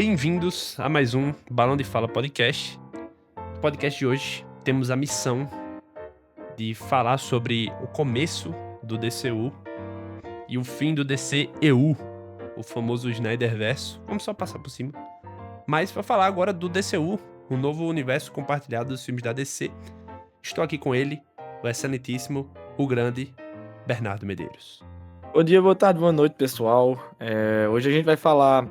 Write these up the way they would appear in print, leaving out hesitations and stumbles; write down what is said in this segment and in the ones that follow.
Bem-vindos a mais um Balão de Fala podcast. No podcast de hoje temos a missão de falar sobre o começo do DCU e o fim do DCEU, o famoso Snyderverso. Vamos só passar por cima. Mas para falar agora do DCU, o novo universo compartilhado dos filmes da DC, estou aqui com ele, o excelentíssimo, o grande Bernardo Medeiros. Bom dia, boa tarde, boa noite, pessoal. Hoje a gente vai falar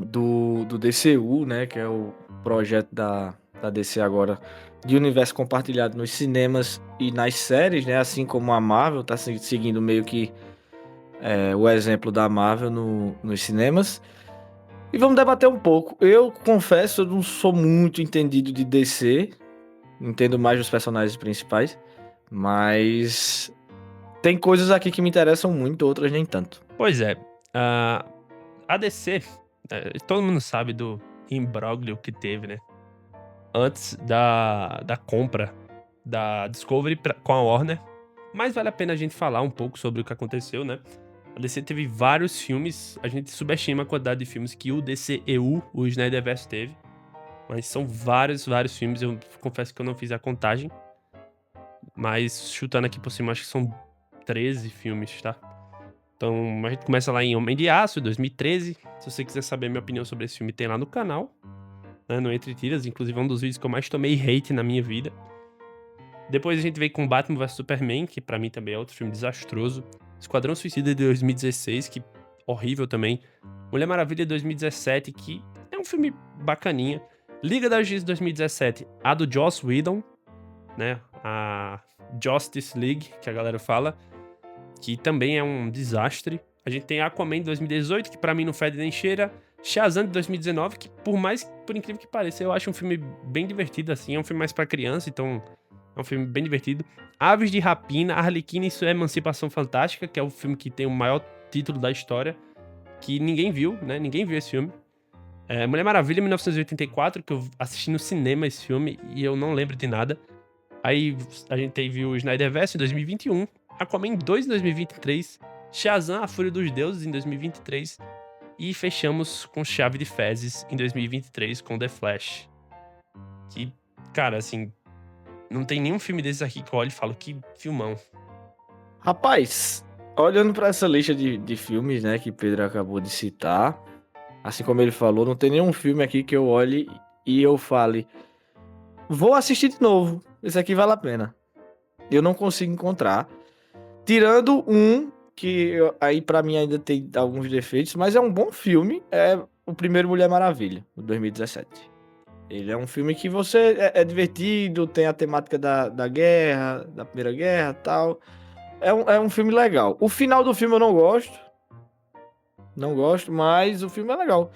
do DCU, né, que é o projeto da DC agora, de universo compartilhado nos cinemas e nas séries, né, assim como a Marvel está seguindo meio que o exemplo da Marvel nos cinemas. E vamos debater um pouco. Eu confesso, eu não sou muito entendido de DC, entendo mais dos personagens principais, mas tem coisas aqui que me interessam muito, outras nem tanto. Pois é, a DC, todo mundo sabe do imbróglio que teve, né? Antes da compra da Discovery com a Warner. Mas vale a pena a gente falar um pouco sobre o que aconteceu, né? A DC teve vários filmes, a gente subestima a quantidade de filmes que o DCEU, o Snyderverse, teve. Mas são vários filmes, eu confesso que eu não fiz a contagem. Mas chutando aqui por cima, acho que são 13 filmes, tá? Então, a gente começa lá em Homem de Aço, 2013. Se você quiser saber a minha opinião sobre esse filme, tem lá no canal, né, no Entre Tiras. Inclusive, é um dos vídeos que eu mais tomei hate na minha vida. Depois a gente veio com Batman vs Superman, que pra mim também é outro filme desastroso. Esquadrão Suicida de 2016, que horrível também. Mulher Maravilha de 2017, que é um filme bacaninha. Liga da Justiça de 2017, a do Joss Whedon, né? A Justice League, que a galera fala, que também é um desastre. A gente tem Aquaman de 2018, que pra mim não fede nem cheira. Shazam de 2019, que por incrível que pareça, eu acho um filme bem divertido, assim. É um filme mais pra criança, então é um filme bem divertido. Aves de Rapina, Arlequina e Sua Emancipação Fantástica, que é o filme que tem o maior título da história, que ninguém viu, né? Ninguém viu esse filme. Mulher Maravilha, 1984, que eu assisti no cinema esse filme e eu não lembro de nada. Aí a gente teve o Snyderverse em 2021, Aquaman 2 em 2023, Shazam, A Fúria dos Deuses em 2023 e fechamos com Chave de Fezes em 2023 com The Flash. Que, cara, assim, não tem nenhum filme desses aqui que eu olho e falo, que filmão. Rapaz, olhando pra essa lista de filmes, né, que Pedro acabou de citar, assim como ele falou, não tem nenhum filme aqui que eu olhe e eu fale, vou assistir de novo, esse aqui vale a pena. Eu não consigo encontrar. Tirando um que aí pra mim ainda tem alguns defeitos, mas é um bom filme, é o primeiro Mulher Maravilha, de 2017. Ele é um filme que você é divertido, tem a temática da guerra, da Primeira Guerra e tal. É um filme legal. O final do filme eu não gosto. Não gosto, mas o filme é legal.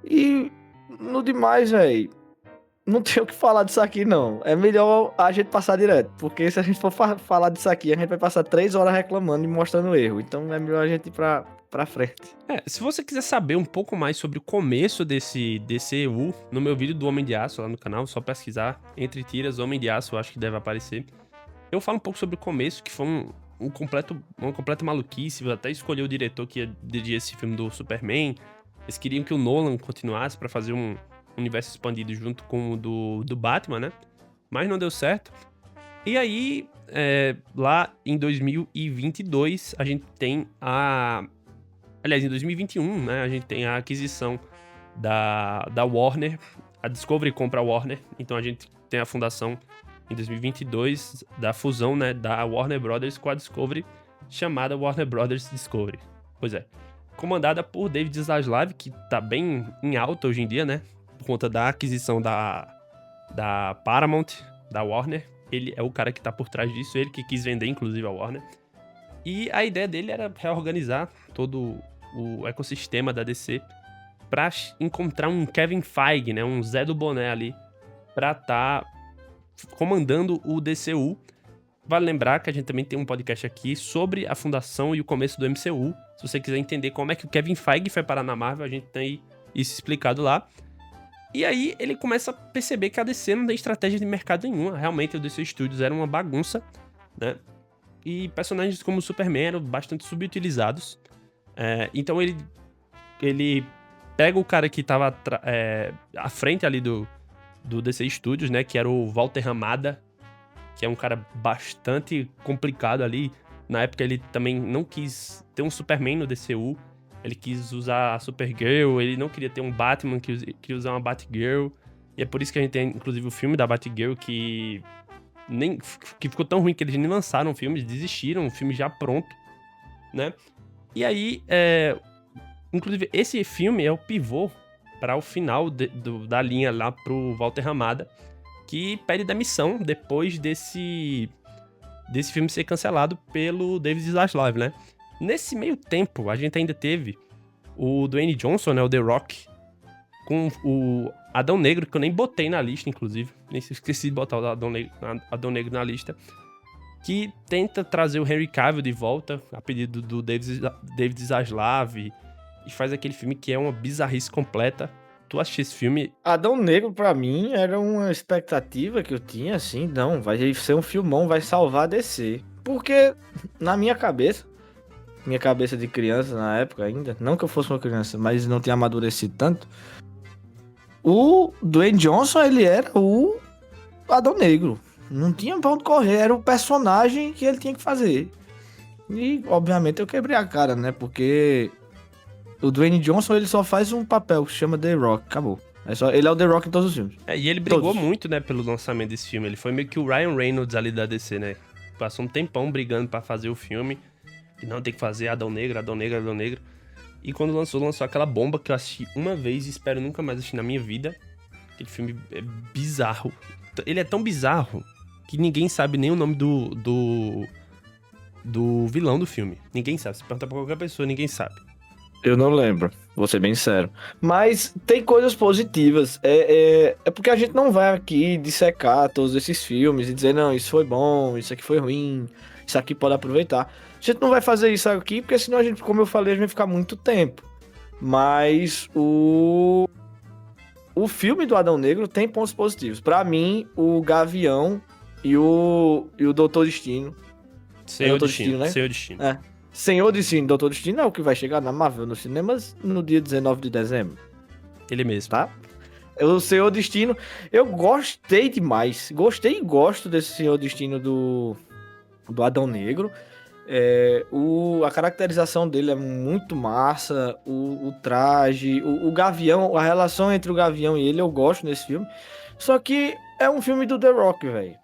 E no demais, velho, não tem o que falar disso aqui, não. É melhor a gente passar direto. Porque se a gente for falar disso aqui, a gente vai passar 3 horas reclamando e mostrando o erro. Então é melhor a gente ir pra frente. Se você quiser saber um pouco mais sobre o começo desse DCU, no meu vídeo do Homem de Aço lá no canal, só pesquisar Entre Tiras Homem de Aço, eu acho que deve aparecer. Eu falo um pouco sobre o começo, que foi uma completa maluquice. Eu até escolhi o diretor que ia dirigir esse filme do Superman. Eles queriam que o Nolan continuasse pra fazer um universo expandido junto com o do Batman, né? Mas não deu certo. E aí, lá em 2022, a gente tem Aliás, em 2021, né? A gente tem a aquisição da Warner. A Discovery compra a Warner. Então a gente tem a fundação em 2022 da fusão, né, da Warner Brothers com a Discovery, chamada Warner Brothers Discovery. Pois é. Comandada por David Zaslav, que tá bem em alta hoje em dia, né? Por conta da aquisição da Paramount, da Warner. Ele é o cara que tá por trás disso, ele que quis vender, inclusive, a Warner. E a ideia dele era reorganizar todo o ecossistema da DC pra encontrar um Kevin Feige, né? Um Zé do Boné ali, pra tá comandando o DCU. Vale lembrar que a gente também tem um podcast aqui sobre a fundação e o começo do MCU. Se você quiser entender como é que o Kevin Feige foi parar na Marvel, a gente tem isso explicado lá. E aí ele começa a perceber que a DC não tem estratégia de mercado nenhuma. Realmente o DC Studios era uma bagunça, né? E personagens como o Superman eram bastante subutilizados. Então ele pega o cara que tava à frente ali do DC Studios, né? Que era o Walter Hamada, que é um cara bastante complicado ali. Na época ele também não quis ter um Superman no DCU. Ele quis usar a Supergirl, ele não queria ter um Batman, queria usar uma Batgirl. E é por isso que a gente tem, inclusive, o filme da Batgirl, que ficou tão ruim que eles nem lançaram o filme, desistiram, o filme já pronto, né? E aí, inclusive, esse filme é o pivô para o final da linha lá pro Walter Hamada, que pede demissão depois desse filme ser cancelado pelo David Zaslav, né? Nesse meio tempo, a gente ainda teve o Dwayne Johnson, né, o The Rock, com o Adão Negro, que eu nem botei na lista, inclusive. Nem esqueci de botar o Adão Negro na lista. Que tenta trazer o Henry Cavill de volta, a pedido do David Zaslav, e faz aquele filme que é uma bizarrice completa. Tu assistiu esse filme? Adão Negro, pra mim, era uma expectativa que eu tinha, assim, não, vai ser um filmão, vai salvar a DC. Porque, na minha cabeça de criança na época ainda, não que eu fosse uma criança, mas não tinha amadurecido tanto, o Dwayne Johnson, ele era o Adão Negro. Não tinha pra onde correr, era o personagem que ele tinha que fazer. E, obviamente, eu quebrei a cara, né? Porque o Dwayne Johnson, ele só faz um papel que se chama The Rock, acabou. Ele é o The Rock em todos os filmes. E ele brigou muito, né, pelo lançamento desse filme. Ele foi meio que o Ryan Reynolds ali da DC, né? Passou um tempão brigando pra fazer o filme. E não, tem que fazer Adão Negro, Adão Negro, Adão Negro. E quando lançou aquela bomba que eu assisti uma vez e espero nunca mais assistir na minha vida. Aquele filme é bizarro. Ele é tão bizarro que ninguém sabe nem o nome do vilão do filme. Ninguém sabe. Se perguntar pra qualquer pessoa, ninguém sabe. Eu não lembro, vou ser bem sério. Mas tem coisas positivas. É porque a gente não vai aqui dissecar todos esses filmes e dizer, não, isso foi bom, isso aqui foi ruim, isso aqui pode aproveitar. A gente não vai fazer isso aqui, porque senão a gente, como eu falei, a gente vai ficar muito tempo. Mas o filme do Adão Negro tem pontos positivos. Pra mim, o Gavião e o Doutor Destino. Senhor Destino, né? Senhor Destino. Senhor Destino, Doutor Destino é o que vai chegar na Marvel nos cinemas no dia 19 de dezembro. Ele mesmo. Tá? O Senhor Destino, eu gostei demais. Gostei e gosto desse Senhor Destino do Adão Negro. A caracterização dele é muito massa. O traje, o Gavião, a relação entre o Gavião e ele, eu gosto nesse filme. Só que é um filme do The Rock, velho.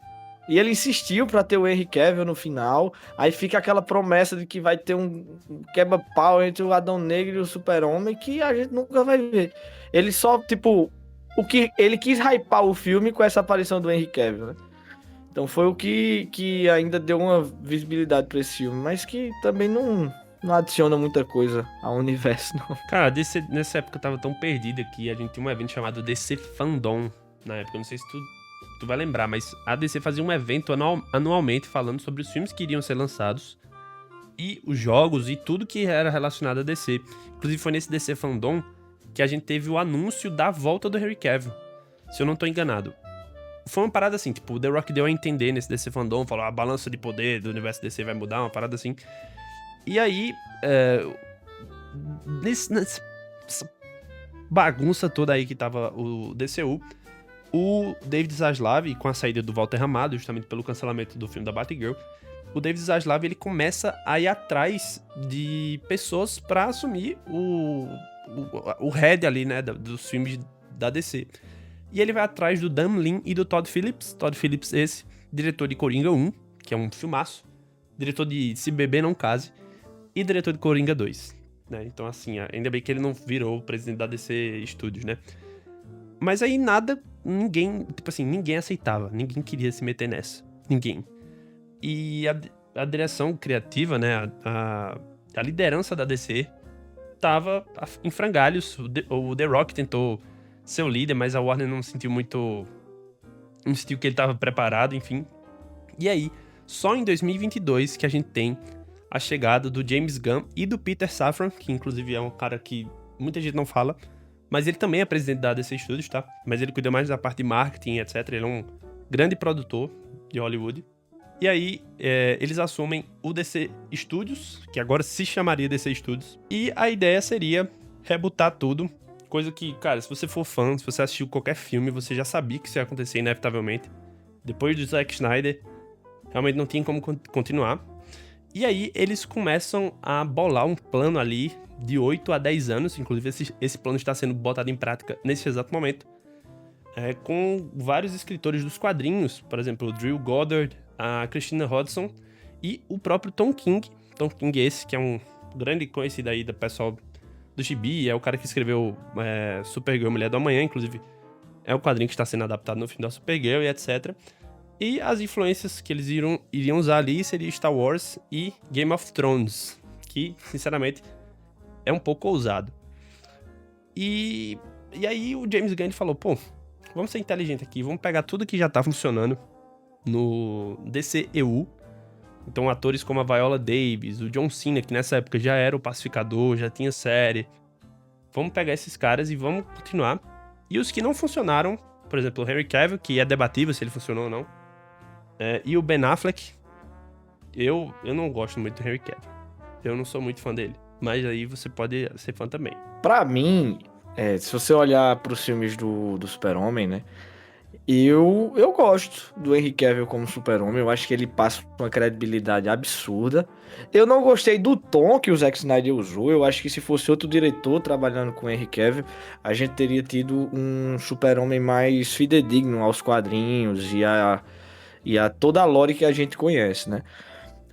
E ele insistiu pra ter o Henry Cavill no final. Aí fica aquela promessa de que vai ter um quebra-pau entre o Adão Negro e o Super-Homem que a gente nunca vai ver. Ele só, tipo... ele quis hypar o filme com essa aparição do Henry Cavill, né? Então foi o que ainda deu uma visibilidade pra esse filme. Mas que também não adiciona muita coisa ao universo, não. Cara, nessa época eu tava tão perdido que a gente tinha um evento chamado DC Fandom. Na época, eu não sei se tu vai lembrar, mas a DC fazia um evento anualmente falando sobre os filmes que iriam ser lançados e os jogos e tudo que era relacionado a DC. Inclusive foi nesse DC Fandom que a gente teve o anúncio da volta do Henry Cavill, se eu não tô enganado. Foi uma parada assim, tipo, o The Rock deu a entender nesse DC Fandom, falou a balança de poder do universo DC vai mudar, uma parada assim. E aí, nessa bagunça toda aí que tava o DCU, o David Zaslav, com a saída do Walter Hamada, justamente pelo cancelamento do filme da Batgirl, o David Zaslav, ele começa a ir atrás de pessoas pra assumir o head ali, né, dos filmes da DC. E ele vai atrás do Dan Lin e do Todd Phillips. Todd Phillips, esse, diretor de Coringa 1, que é um filmaço, diretor de Se Beber Não Case, e diretor de Coringa 2, né? Então, assim, ainda bem que ele não virou o presidente da DC Studios, né? Mas aí ninguém aceitava, ninguém queria se meter nessa, ninguém. E a direção criativa, né, a liderança da DC tava em frangalhos. O The Rock tentou ser o líder, mas a Warner não sentiu que ele tava preparado, enfim. E aí, só em 2022 que a gente tem a chegada do James Gunn e do Peter Safran, que inclusive é um cara que muita gente não fala, mas ele também é presidente da DC Studios, tá? Mas ele cuida mais da parte de marketing, etc. Ele é um grande produtor de Hollywood. E aí, eles assumem o DC Studios, que agora se chamaria DC Studios. E a ideia seria rebootar tudo Coisa que, cara, se você for fã, se você assistiu qualquer filme, você já sabia que isso ia acontecer inevitavelmente. Depois do Zack Snyder, realmente não tinha como continuar. E aí eles começam a bolar um plano ali de 8 a 10 anos, inclusive esse plano está sendo botado em prática nesse exato momento, com vários escritores dos quadrinhos, por exemplo, o Drew Goddard, a Christina Hodson e o próprio Tom King. Tom King esse, que é um grande conhecido aí do pessoal do gibi, é o cara que escreveu Supergirl, Mulher do Amanhã, inclusive é o quadrinho que está sendo adaptado no filme da Supergirl e etc. E as influências que eles iriam usar ali seria Star Wars e Game of Thrones, que, sinceramente, é um pouco ousado. E aí o James Gunn falou, pô, vamos ser inteligente aqui, vamos pegar tudo que já tá funcionando no DCEU. Então atores como a Viola Davis, o John Cena, que nessa época já era o Pacificador, já tinha série. Vamos pegar esses caras e vamos continuar. E os que não funcionaram, por exemplo, o Henry Cavill, que é debatível se ele funcionou ou não, e o Ben Affleck, eu não gosto muito do Henry Cavill. Eu não sou muito fã dele. Mas aí você pode ser fã também. Pra mim, se você olhar pros filmes do Super-Homem, né? Eu gosto do Henry Cavill como Super-Homem. Eu acho que ele passa uma credibilidade absurda. Eu não gostei do tom que o Zack Snyder usou. Eu acho que se fosse outro diretor trabalhando com o Henry Cavill, a gente teria tido um Super-Homem mais fidedigno aos quadrinhos e a toda a lore que a gente conhece, né?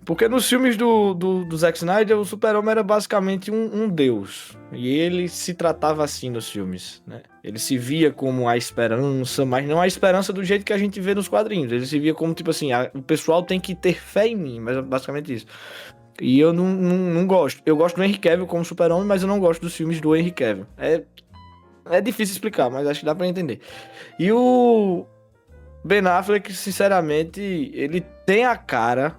Porque nos filmes do Zack Snyder, o Super-Homem era basicamente um deus. E ele se tratava assim nos filmes, né? Ele se via como a esperança, mas não a esperança do jeito que a gente vê nos quadrinhos. Ele se via como, tipo assim, o pessoal tem que ter fé em mim, mas é basicamente isso. E eu não gosto. Eu gosto do Henry Cavill como Super-Homem, mas eu não gosto dos filmes do Henry Cavill. É difícil explicar, mas acho que dá pra entender. E o Ben Affleck, sinceramente, ele tem a cara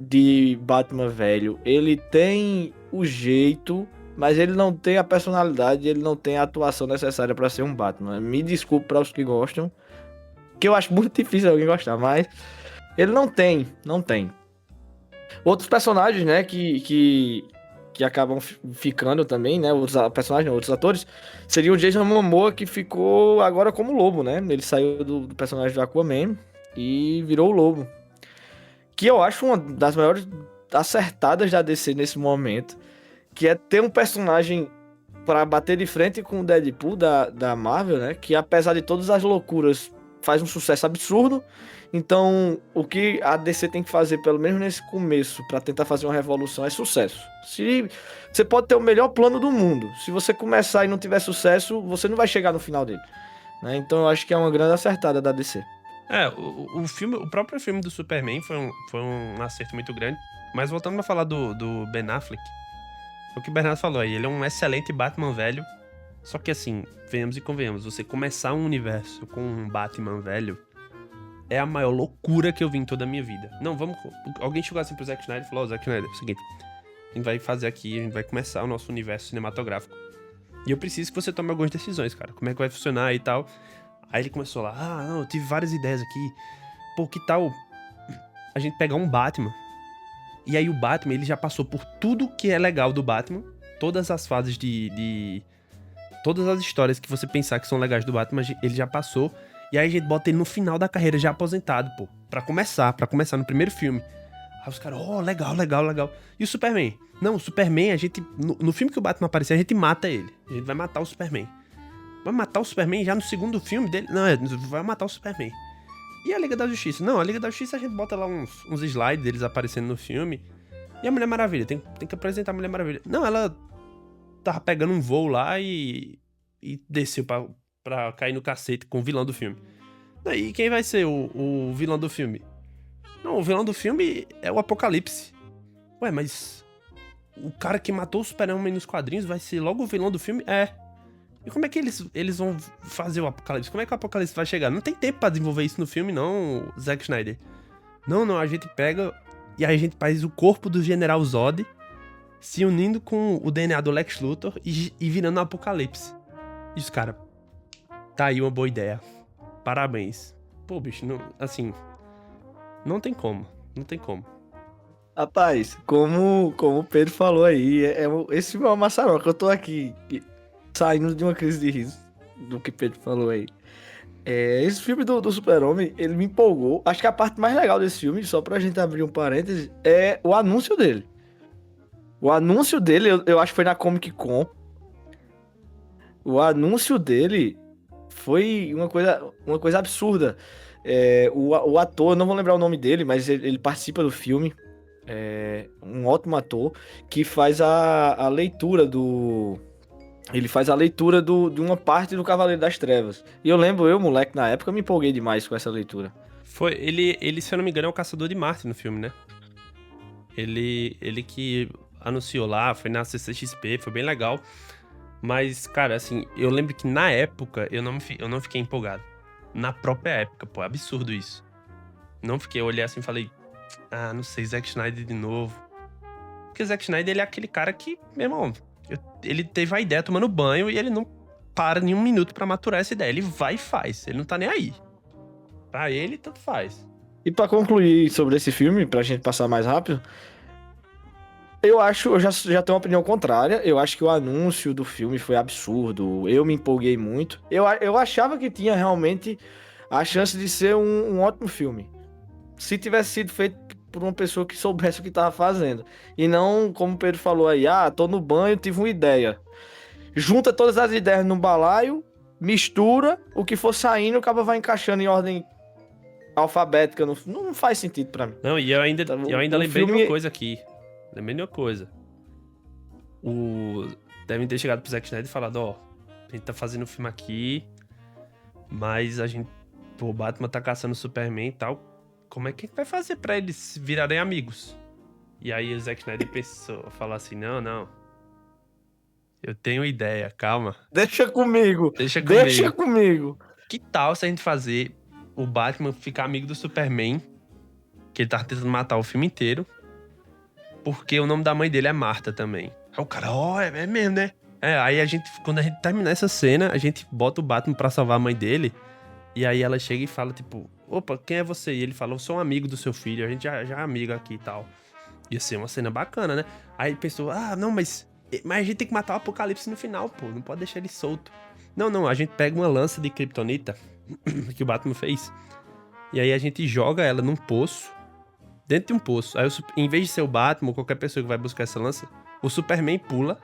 de Batman velho. Ele tem o jeito, mas ele não tem a personalidade, ele não tem a atuação necessária pra ser um Batman. Me desculpe para os que gostam, que eu acho muito difícil alguém gostar, mas ele não tem. Outros personagens, né, que acabam ficando também, né, outros personagens, não, outros atores, seria o Jason Momoa, que ficou agora como Lobo, né? Ele saiu do personagem do Aquaman e virou o Lobo. Que eu acho uma das maiores acertadas da DC nesse momento, que é ter um personagem para bater de frente com o Deadpool da Marvel, né? Que apesar de todas as loucuras, faz um sucesso absurdo. Então, o que a DC tem que fazer, pelo menos nesse começo, para tentar fazer uma revolução, é sucesso. Se você pode ter o melhor plano do mundo, se você começar e não tiver sucesso, você não vai chegar no final dele, né? Então, eu acho que é uma grande acertada da DC. O próprio filme do Superman foi um acerto muito grande. Mas voltando a falar do Ben Affleck, o que o Bernardo falou aí, ele é um excelente Batman velho. Só que assim, venhamos e convenhamos, você começar um universo com um Batman velho é a maior loucura que eu vi em toda a minha vida. Não, alguém chegou assim pro Zack Snyder e falou, Zack Snyder, é o seguinte, a gente vai fazer aqui, a gente vai começar o nosso universo cinematográfico. E eu preciso que você tome algumas decisões, cara. Como é que vai funcionar e tal. Aí ele começou lá, não, eu tive várias ideias aqui. Pô, que tal a gente pegar um Batman? E aí o Batman, ele já passou por tudo que é legal do Batman. Todas as fases todas as histórias que você pensar que são legais do Batman, ele já passou. E aí a gente bota ele no final da carreira já aposentado, pô. Pra começar no primeiro filme. Aí os caras, legal. E o Superman? Não, o Superman, a gente... No filme que o Batman aparecer, a gente mata ele. A gente vai matar o Superman. Vai matar o Superman já no segundo filme dele? Não, vai matar o Superman. E a Liga da Justiça? Não, a Liga da Justiça a gente bota lá uns slides deles aparecendo no filme. E a Mulher Maravilha? Tem que apresentar a Mulher Maravilha. Não, ela tava pegando um voo lá e desceu pra cair no cacete com o vilão do filme. E quem vai ser o vilão do filme? Não, o vilão do filme é o Apocalipse. Ué, mas o cara que matou o Super-Homem nos quadrinhos vai ser logo o vilão do filme? E como é que eles vão fazer o Apocalipse? Como é que o Apocalipse vai chegar? Não tem tempo pra desenvolver isso no filme, não, Zack Snyder. Não, a gente pega e aí a gente faz o corpo do General Zod se unindo com o DNA do Lex Luthor e virando o Apocalipse. E os caras, tá aí uma boa ideia. Parabéns. Pô, bicho, não tem como. Rapaz, como o Pedro falou aí, esse filme é uma maçaroca. Eu tô aqui Saindo de uma crise de riso, do que Pedro falou aí. Esse filme do Super-Homem, ele me empolgou. Acho que a parte mais legal desse filme, só pra gente abrir um parêntese, é o anúncio dele. O anúncio dele, eu acho que foi na Comic Con. O anúncio dele foi uma coisa absurda. O ator, não vou lembrar o nome dele, mas ele participa do filme. É um ótimo ator que faz a leitura do. Ele faz a leitura de uma parte do Cavaleiro das Trevas. E eu lembro, moleque, na época, me empolguei demais com essa leitura. Ele, se eu não me engano, é o Caçador de Marte no filme, né? Ele que anunciou lá, foi na CCXP, foi bem legal. Mas, cara, assim, eu lembro que na época eu não fiquei empolgado. Na própria época, pô, é absurdo isso. Não fiquei, eu olhei assim e falei, não sei, Zack Snyder de novo. Porque o Zack Snyder, ele é aquele cara que, meu irmão, ele teve a ideia tomando banho e ele não para nem um minuto pra maturar essa ideia. Ele vai e faz, ele não tá nem aí. Pra ele, tanto faz. E pra concluir sobre esse filme, pra gente passar mais rápido, eu já tenho uma opinião contrária. Eu acho que o anúncio do filme foi absurdo. Eu me empolguei muito. Eu achava que tinha realmente a chance de ser um ótimo filme. Se tivesse sido feito por uma pessoa que soubesse o que tava fazendo. E não, como o Pedro falou aí, tô no banho, tive uma ideia. Junta todas as ideias num balaio, mistura, o que for saindo, o cara vai encaixando em ordem alfabética. Não faz sentido pra mim. Não, e eu ainda lembrei de uma coisa aqui. Lembrei de uma coisa. Devem ter chegado pro Zack Snyder e falado, a gente tá fazendo um filme aqui, mas o Batman tá caçando o Superman e tal. Como é que vai fazer pra eles virarem amigos? E aí o Zack Snyder falou assim, não. Eu tenho ideia, calma. Deixa comigo. Que tal se a gente fazer o Batman ficar amigo do Superman, que ele tá tentando matar o filme inteiro, porque o nome da mãe dele é Marta também. Aí o cara, é mesmo, né? Aí quando a gente terminar essa cena, a gente bota o Batman pra salvar a mãe dele, e aí ela chega e fala, tipo, opa, quem é você? E ele fala, eu sou um amigo do seu filho, a gente já é amigo aqui e tal. Ia ser uma cena bacana, né? Aí pensou, não, mas a gente tem que matar o Apocalipse no final, pô, não pode deixar ele solto. Não, a gente pega uma lança de Kryptonita, que o Batman fez, e aí a gente joga ela num poço, dentro de um poço. Aí, em vez de ser o Batman ou qualquer pessoa que vai buscar essa lança, o Superman pula,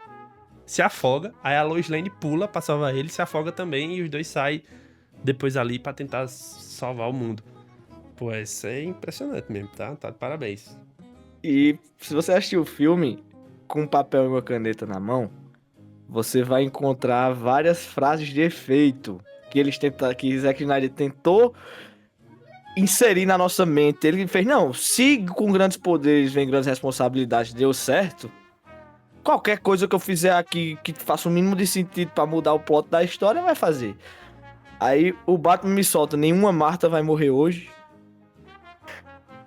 se afoga, aí a Lois Lane pula pra salvar ele, se afoga também, e os dois saem depois ali pra tentar salvar o mundo. Pô, isso é impressionante mesmo, tá? Tá de parabéns. E se você assistir o filme com um papel e uma caneta na mão, você vai encontrar várias frases de efeito que Zack Snyder tentou inserir na nossa mente. Ele fez, se com grandes poderes vem grandes responsabilidades, deu certo, qualquer coisa que eu fizer aqui que faça o mínimo de sentido pra mudar o plot da história, vai fazer. Aí o Batman me solta, nenhuma Marta vai morrer hoje.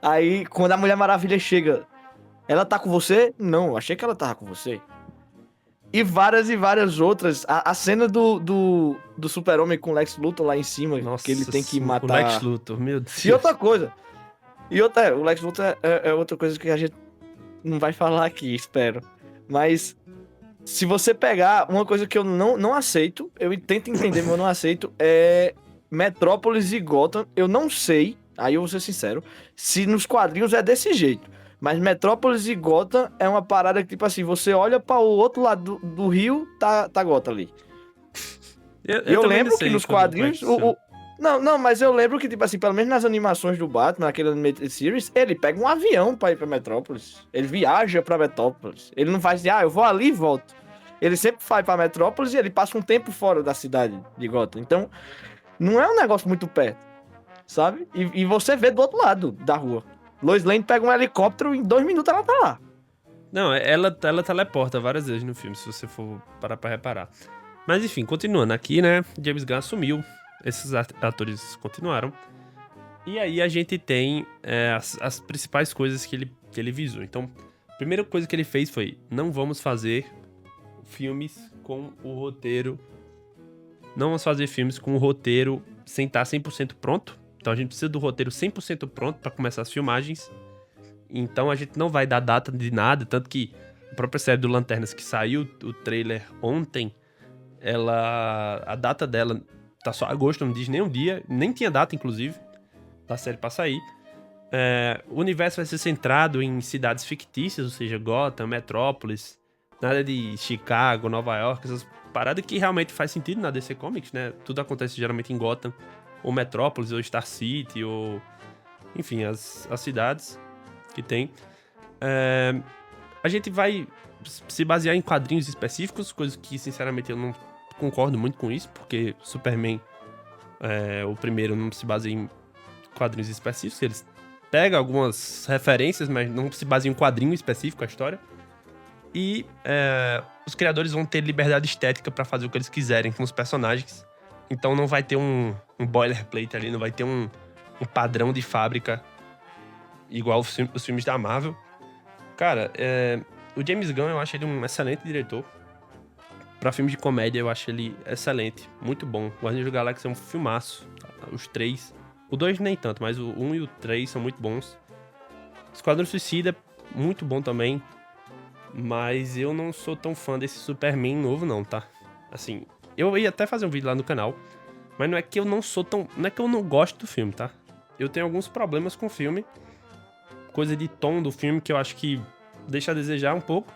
Aí quando a Mulher Maravilha chega, ela tá com você? Não, achei que ela tava com você. E várias outras. A cena do Super-Homem com o Lex Luthor lá em cima, nossa, que ele tem que matar... O Lex Luthor, meu Deus. E outra coisa. O Lex Luthor é outra coisa que a gente não vai falar aqui, espero. Mas se você pegar uma coisa que eu não aceito, eu tento entender, mas eu não aceito, é Metrópolis e Gotham. Eu não sei, aí eu vou ser sincero, se nos quadrinhos é desse jeito. Mas Metrópolis e Gotham é uma parada que, tipo assim, você olha para o outro lado do rio, tá Gotham ali. Eu lembro que nos quadrinhos... Não, mas eu lembro que, tipo assim, pelo menos nas animações do Batman, naquele Animated Series, ele pega um avião pra ir pra Metrópolis. Ele viaja pra Metrópolis. Ele não faz assim, eu vou ali e volto. Ele sempre vai pra Metrópolis e ele passa um tempo fora da cidade de Gotham. Então, não é um negócio muito perto, sabe? E você vê do outro lado da rua. Lois Lane pega um helicóptero e em 2 minutos ela tá lá. Não, ela teleporta várias vezes no filme, se você for parar pra reparar. Mas enfim, continuando aqui, né? James Gunn assumiu, esses atores continuaram. E aí a gente tem as principais coisas que ele visou. Então, a primeira coisa que ele fez foi, não vamos fazer filmes com o roteiro... Não vamos fazer filmes com o roteiro sem estar 100% pronto. Então a gente precisa do roteiro 100% pronto para começar as filmagens. Então a gente não vai dar data de nada, tanto que a própria série do Lanternas que saiu, o trailer ontem, A data dela tá só agosto, não diz nem um dia, nem tinha data, inclusive, da série pra sair. O universo vai ser centrado em cidades fictícias, ou seja, Gotham, Metrópolis, nada de Chicago, Nova York, essas paradas que realmente faz sentido na DC Comics, né? Tudo acontece geralmente em Gotham, ou Metrópolis, ou Star City, ou... Enfim, as cidades que tem. A gente vai se basear em quadrinhos específicos, coisas que, sinceramente, eu não concordo muito com isso, porque Superman, o primeiro, não se baseia em quadrinhos específicos, eles pegam algumas referências, mas não se baseia em um quadrinho específico, a história. E os criadores vão ter liberdade estética pra fazer o que eles quiserem com os personagens. Então não vai ter um boilerplate ali, não vai ter um padrão de fábrica igual os filmes da Marvel. Cara, o James Gunn, eu acho ele um excelente diretor. Pra filmes de comédia, eu acho ele excelente, muito bom. Guardiões da Galáxia é um filmaço, os 3. O 2 nem tanto, mas o 1 e o 3 são muito bons. Esquadrão Suicida, muito bom também. Mas eu não sou tão fã desse Superman novo, não, tá? Assim, eu ia até fazer um vídeo lá no canal, mas não é que eu não sou tão... Não é que eu não gosto do filme, tá? Eu tenho alguns problemas com o filme. Coisa de tom do filme que eu acho que deixa a desejar um pouco.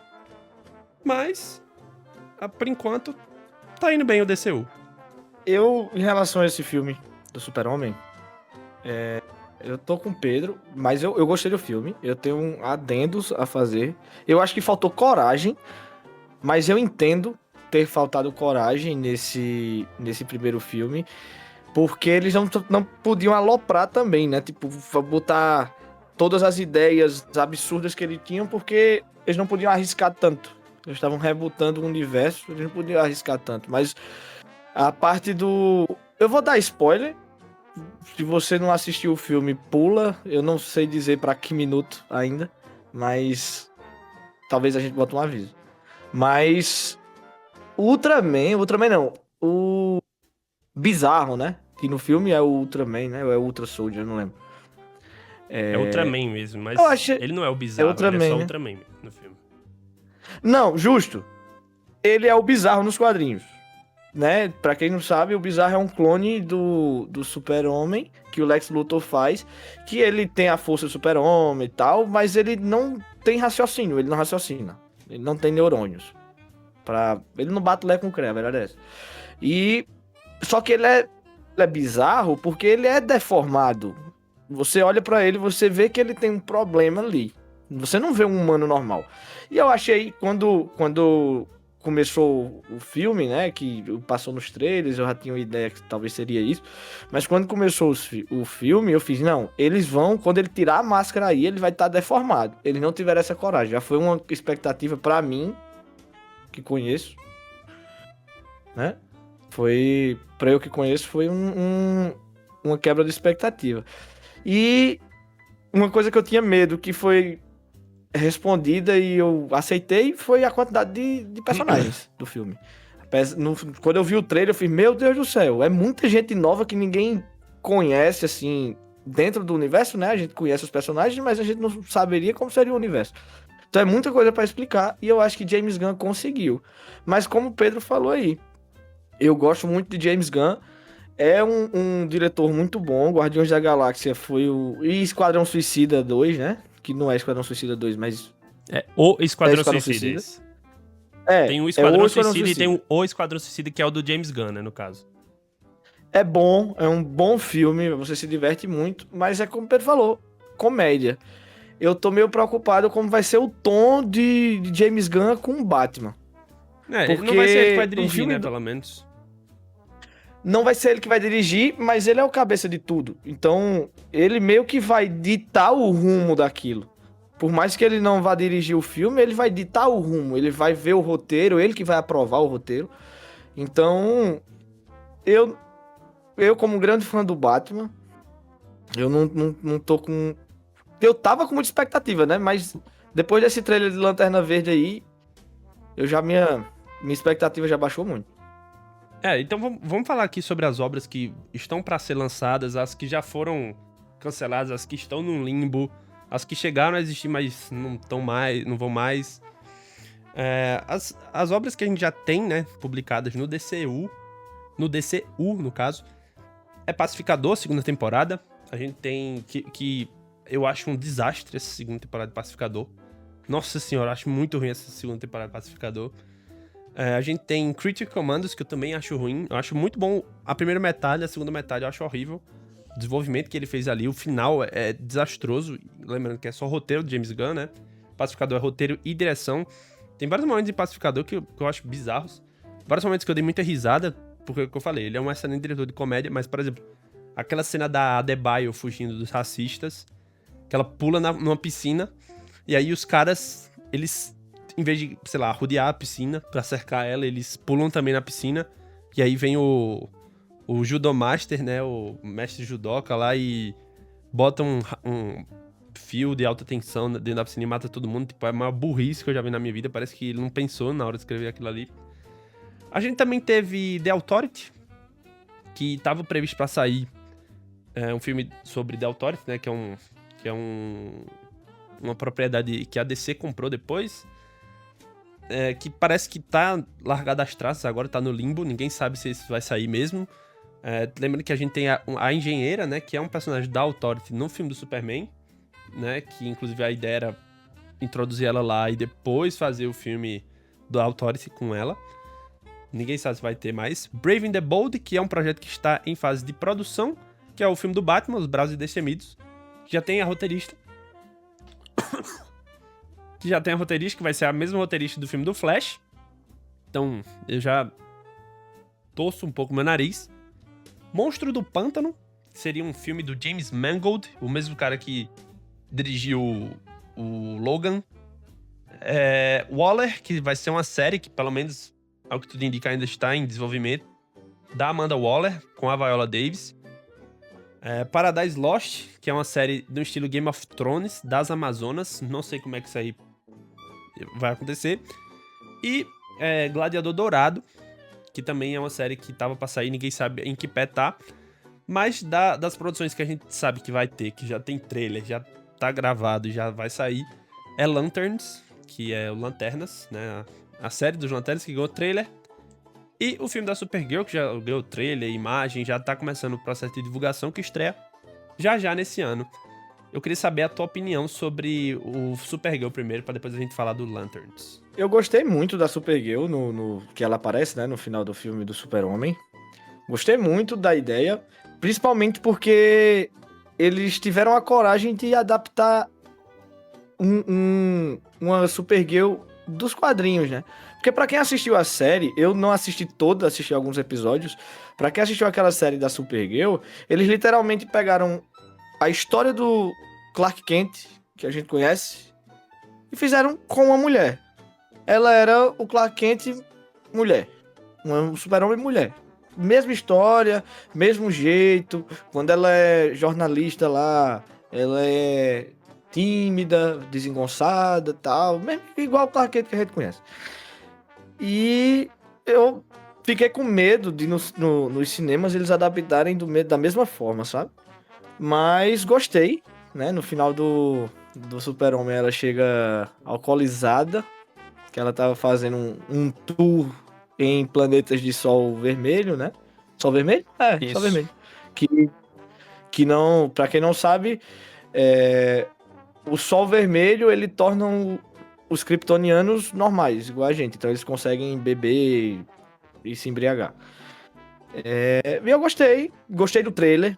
Mas, por enquanto, tá indo bem o DCU. Eu, em relação a esse filme do Super-Homem, eu tô com o Pedro, mas eu gostei do filme. Eu tenho adendos a fazer. Eu acho que faltou coragem, mas eu entendo ter faltado coragem nesse primeiro filme, porque eles não podiam aloprar também, né? Tipo, botar todas as ideias absurdas que eles tinham, porque eles não podiam arriscar tanto. Eles estavam rebutando o universo, eles não podiam arriscar tanto. Mas a parte do... Eu vou dar spoiler. Se você não assistiu o filme, pula. Eu não sei dizer pra que minuto ainda, mas talvez a gente bote um aviso. Mas Ultraman não. O Bizarro, né? Que no filme é o Ultraman, né? Ou é o Ultra Soldier, eu não lembro. É Ultraman mesmo, mas Eu achei... ele não é o Bizarro, Ultraman, ele é só né? Ultraman no filme. Não, justo. Ele é o Bizarro nos quadrinhos. Né? Pra quem não sabe, o Bizarro é um clone do Super-Homem que o Lex Luthor faz, que ele tem a força do Super-Homem e tal, mas ele não tem raciocínio, ele não raciocina. Ele não tem neurônios. Ele não bate lé com cré, a verdade é essa. E só que ele é bizarro porque ele é deformado. Você olha pra ele, você vê que ele tem um problema ali. Você não vê um humano normal. E eu achei, quando começou o filme, né, que passou nos trailers, eu já tinha uma ideia que talvez seria isso, mas quando começou o filme, eu fiz, não, eles vão, quando ele tirar a máscara aí, ele vai estar deformado. Eles não tiveram essa coragem, já foi uma expectativa pra mim, que conheço, né, pra eu que conheço, foi uma quebra de expectativa. E uma coisa que eu tinha medo, que foi respondida e eu aceitei, foi a quantidade de personagens do filme. Quando eu vi o trailer, eu fiz, meu Deus do céu, é muita gente nova que ninguém conhece, assim, dentro do universo, né? A gente conhece os personagens, mas a gente não saberia como seria o universo. Então é muita coisa pra explicar, e eu acho que James Gunn conseguiu. Mas como o Pedro falou aí, eu gosto muito de James Gunn, é um diretor muito bom. Guardiões da Galáxia foi e Esquadrão Suicida 2, né? Que não é Esquadrão Suicida 2, mas... O Esquadrão Suicida. Tem o Esquadrão Suicida e tem o Esquadrão Suicida, que é o do James Gunn, né, no caso. É bom, é um bom filme, você se diverte muito, mas é como o Pedro falou, comédia. Eu tô meio preocupado como vai ser o tom de James Gunn com o Batman. Porque não vai ser ele que vai dirigir, né, pelo menos. Não vai ser ele que vai dirigir, mas ele é o cabeça de tudo. Então, ele meio que vai ditar o rumo daquilo. Por mais que ele não vá dirigir o filme, ele vai ditar o rumo. Ele vai ver o roteiro, ele que vai aprovar o roteiro. Então, eu como grande fã do Batman, eu não tô com... Eu tava com muita expectativa, né? Mas depois desse trailer de Lanterna Verde aí, minha expectativa já baixou muito. Então vamos falar aqui sobre as obras que estão pra ser lançadas, as que já foram canceladas, as que estão num limbo, as que chegaram a existir, mas não vão mais. As obras que a gente já tem, né, publicadas no DCU, no caso, é Pacificador, segunda temporada. A gente tem que eu acho um desastre essa segunda temporada de Pacificador. Nossa senhora, eu acho muito ruim essa segunda temporada de Pacificador. A gente tem Critical Commandos, que eu também acho ruim. Eu acho muito bom a primeira metade, a segunda metade eu acho horrível. O desenvolvimento que ele fez ali, o final é desastroso. Lembrando que é só roteiro de James Gunn, né? Pacificador é roteiro e direção. Tem vários momentos de Pacificador que eu acho bizarros. Vários momentos que eu dei muita risada, porque é o que eu falei, ele é um excelente diretor de comédia, mas, por exemplo, aquela cena da Adebayo fugindo dos racistas, que ela pula numa piscina, e aí os caras, eles, em vez de, sei lá, rodear a piscina pra cercar ela, eles pulam também na piscina, e aí vem o Judomaster, né, o mestre judoca lá, e bota um fio de alta tensão dentro da piscina e mata todo mundo. Tipo, é a maior burrice que eu já vi na minha vida. Parece que ele não pensou na hora de escrever aquilo ali. A gente também teve The Authority, que tava previsto pra sair. É um filme sobre The Authority, né? Que é uma propriedade que a DC comprou depois. Que parece que tá largado às traças, agora tá no limbo. Ninguém sabe se isso vai sair mesmo. Lembrando que a gente tem a engenheira, né? Que é um personagem da Authority no filme do Superman, né? Que inclusive a ideia era introduzir ela lá e depois fazer o filme do Authority com ela. Ninguém sabe se vai ter mais. Brave and the Bold, que é um projeto que está em fase de produção, que é o filme do Batman, Os Bravos e Destemidos. Já tem a roteirista. Que vai ser a mesma roteirista do filme do Flash. Então, eu já torço um pouco meu nariz. Monstro do Pântano, que seria um filme do James Mangold, o mesmo cara que dirigiu o Logan. Waller, que vai ser uma série que, pelo menos, ao que tudo indica, ainda está em desenvolvimento, da Amanda Waller, com a Viola Davis. Paradise Lost, que é uma série do estilo Game of Thrones, das Amazonas. Não sei como é que isso aí vai acontecer. E Gladiador Dourado, que também é uma série que tava pra sair, ninguém sabe em que pé tá. Mas das produções que a gente sabe que vai ter, que já tem trailer, já tá gravado e já vai sair, é Lanterns, que é o Lanternas, né? A série dos Lanternas que ganhou trailer. E o filme da Supergirl, que já ganhou trailer, imagem, já tá começando o processo de divulgação, que estreia já nesse ano. Eu queria saber a tua opinião sobre o Supergirl primeiro, pra depois a gente falar do Lanterns. Eu gostei muito da Supergirl, no que ela aparece, né, no final do filme do Super-Homem. Gostei muito da ideia, principalmente porque eles tiveram a coragem de adaptar uma Supergirl dos quadrinhos, né? Porque pra quem assistiu a série, eu não assisti toda, assisti alguns episódios. Pra quem assistiu aquela série da Supergirl, eles literalmente pegaram a história do Clark Kent, que a gente conhece, e fizeram com uma mulher. Ela era o Clark Kent mulher. Um super-homem mulher. Mesma história, mesmo jeito. Quando ela é jornalista lá, ela é tímida, desengonçada e tal. Mesmo igual o Clark Kent que a gente conhece. E eu fiquei com medo de nos cinemas eles adaptarem da mesma forma, sabe? Mas gostei, né? No final do Super-Homem ela chega alcoolizada, que ela tava fazendo um tour em planetas de sol vermelho, né? Sol vermelho? Isso. Sol vermelho. Que não, pra quem não sabe, o sol vermelho ele torna os kryptonianos normais, igual a gente. Então eles conseguem beber e se embriagar. E eu gostei do trailer.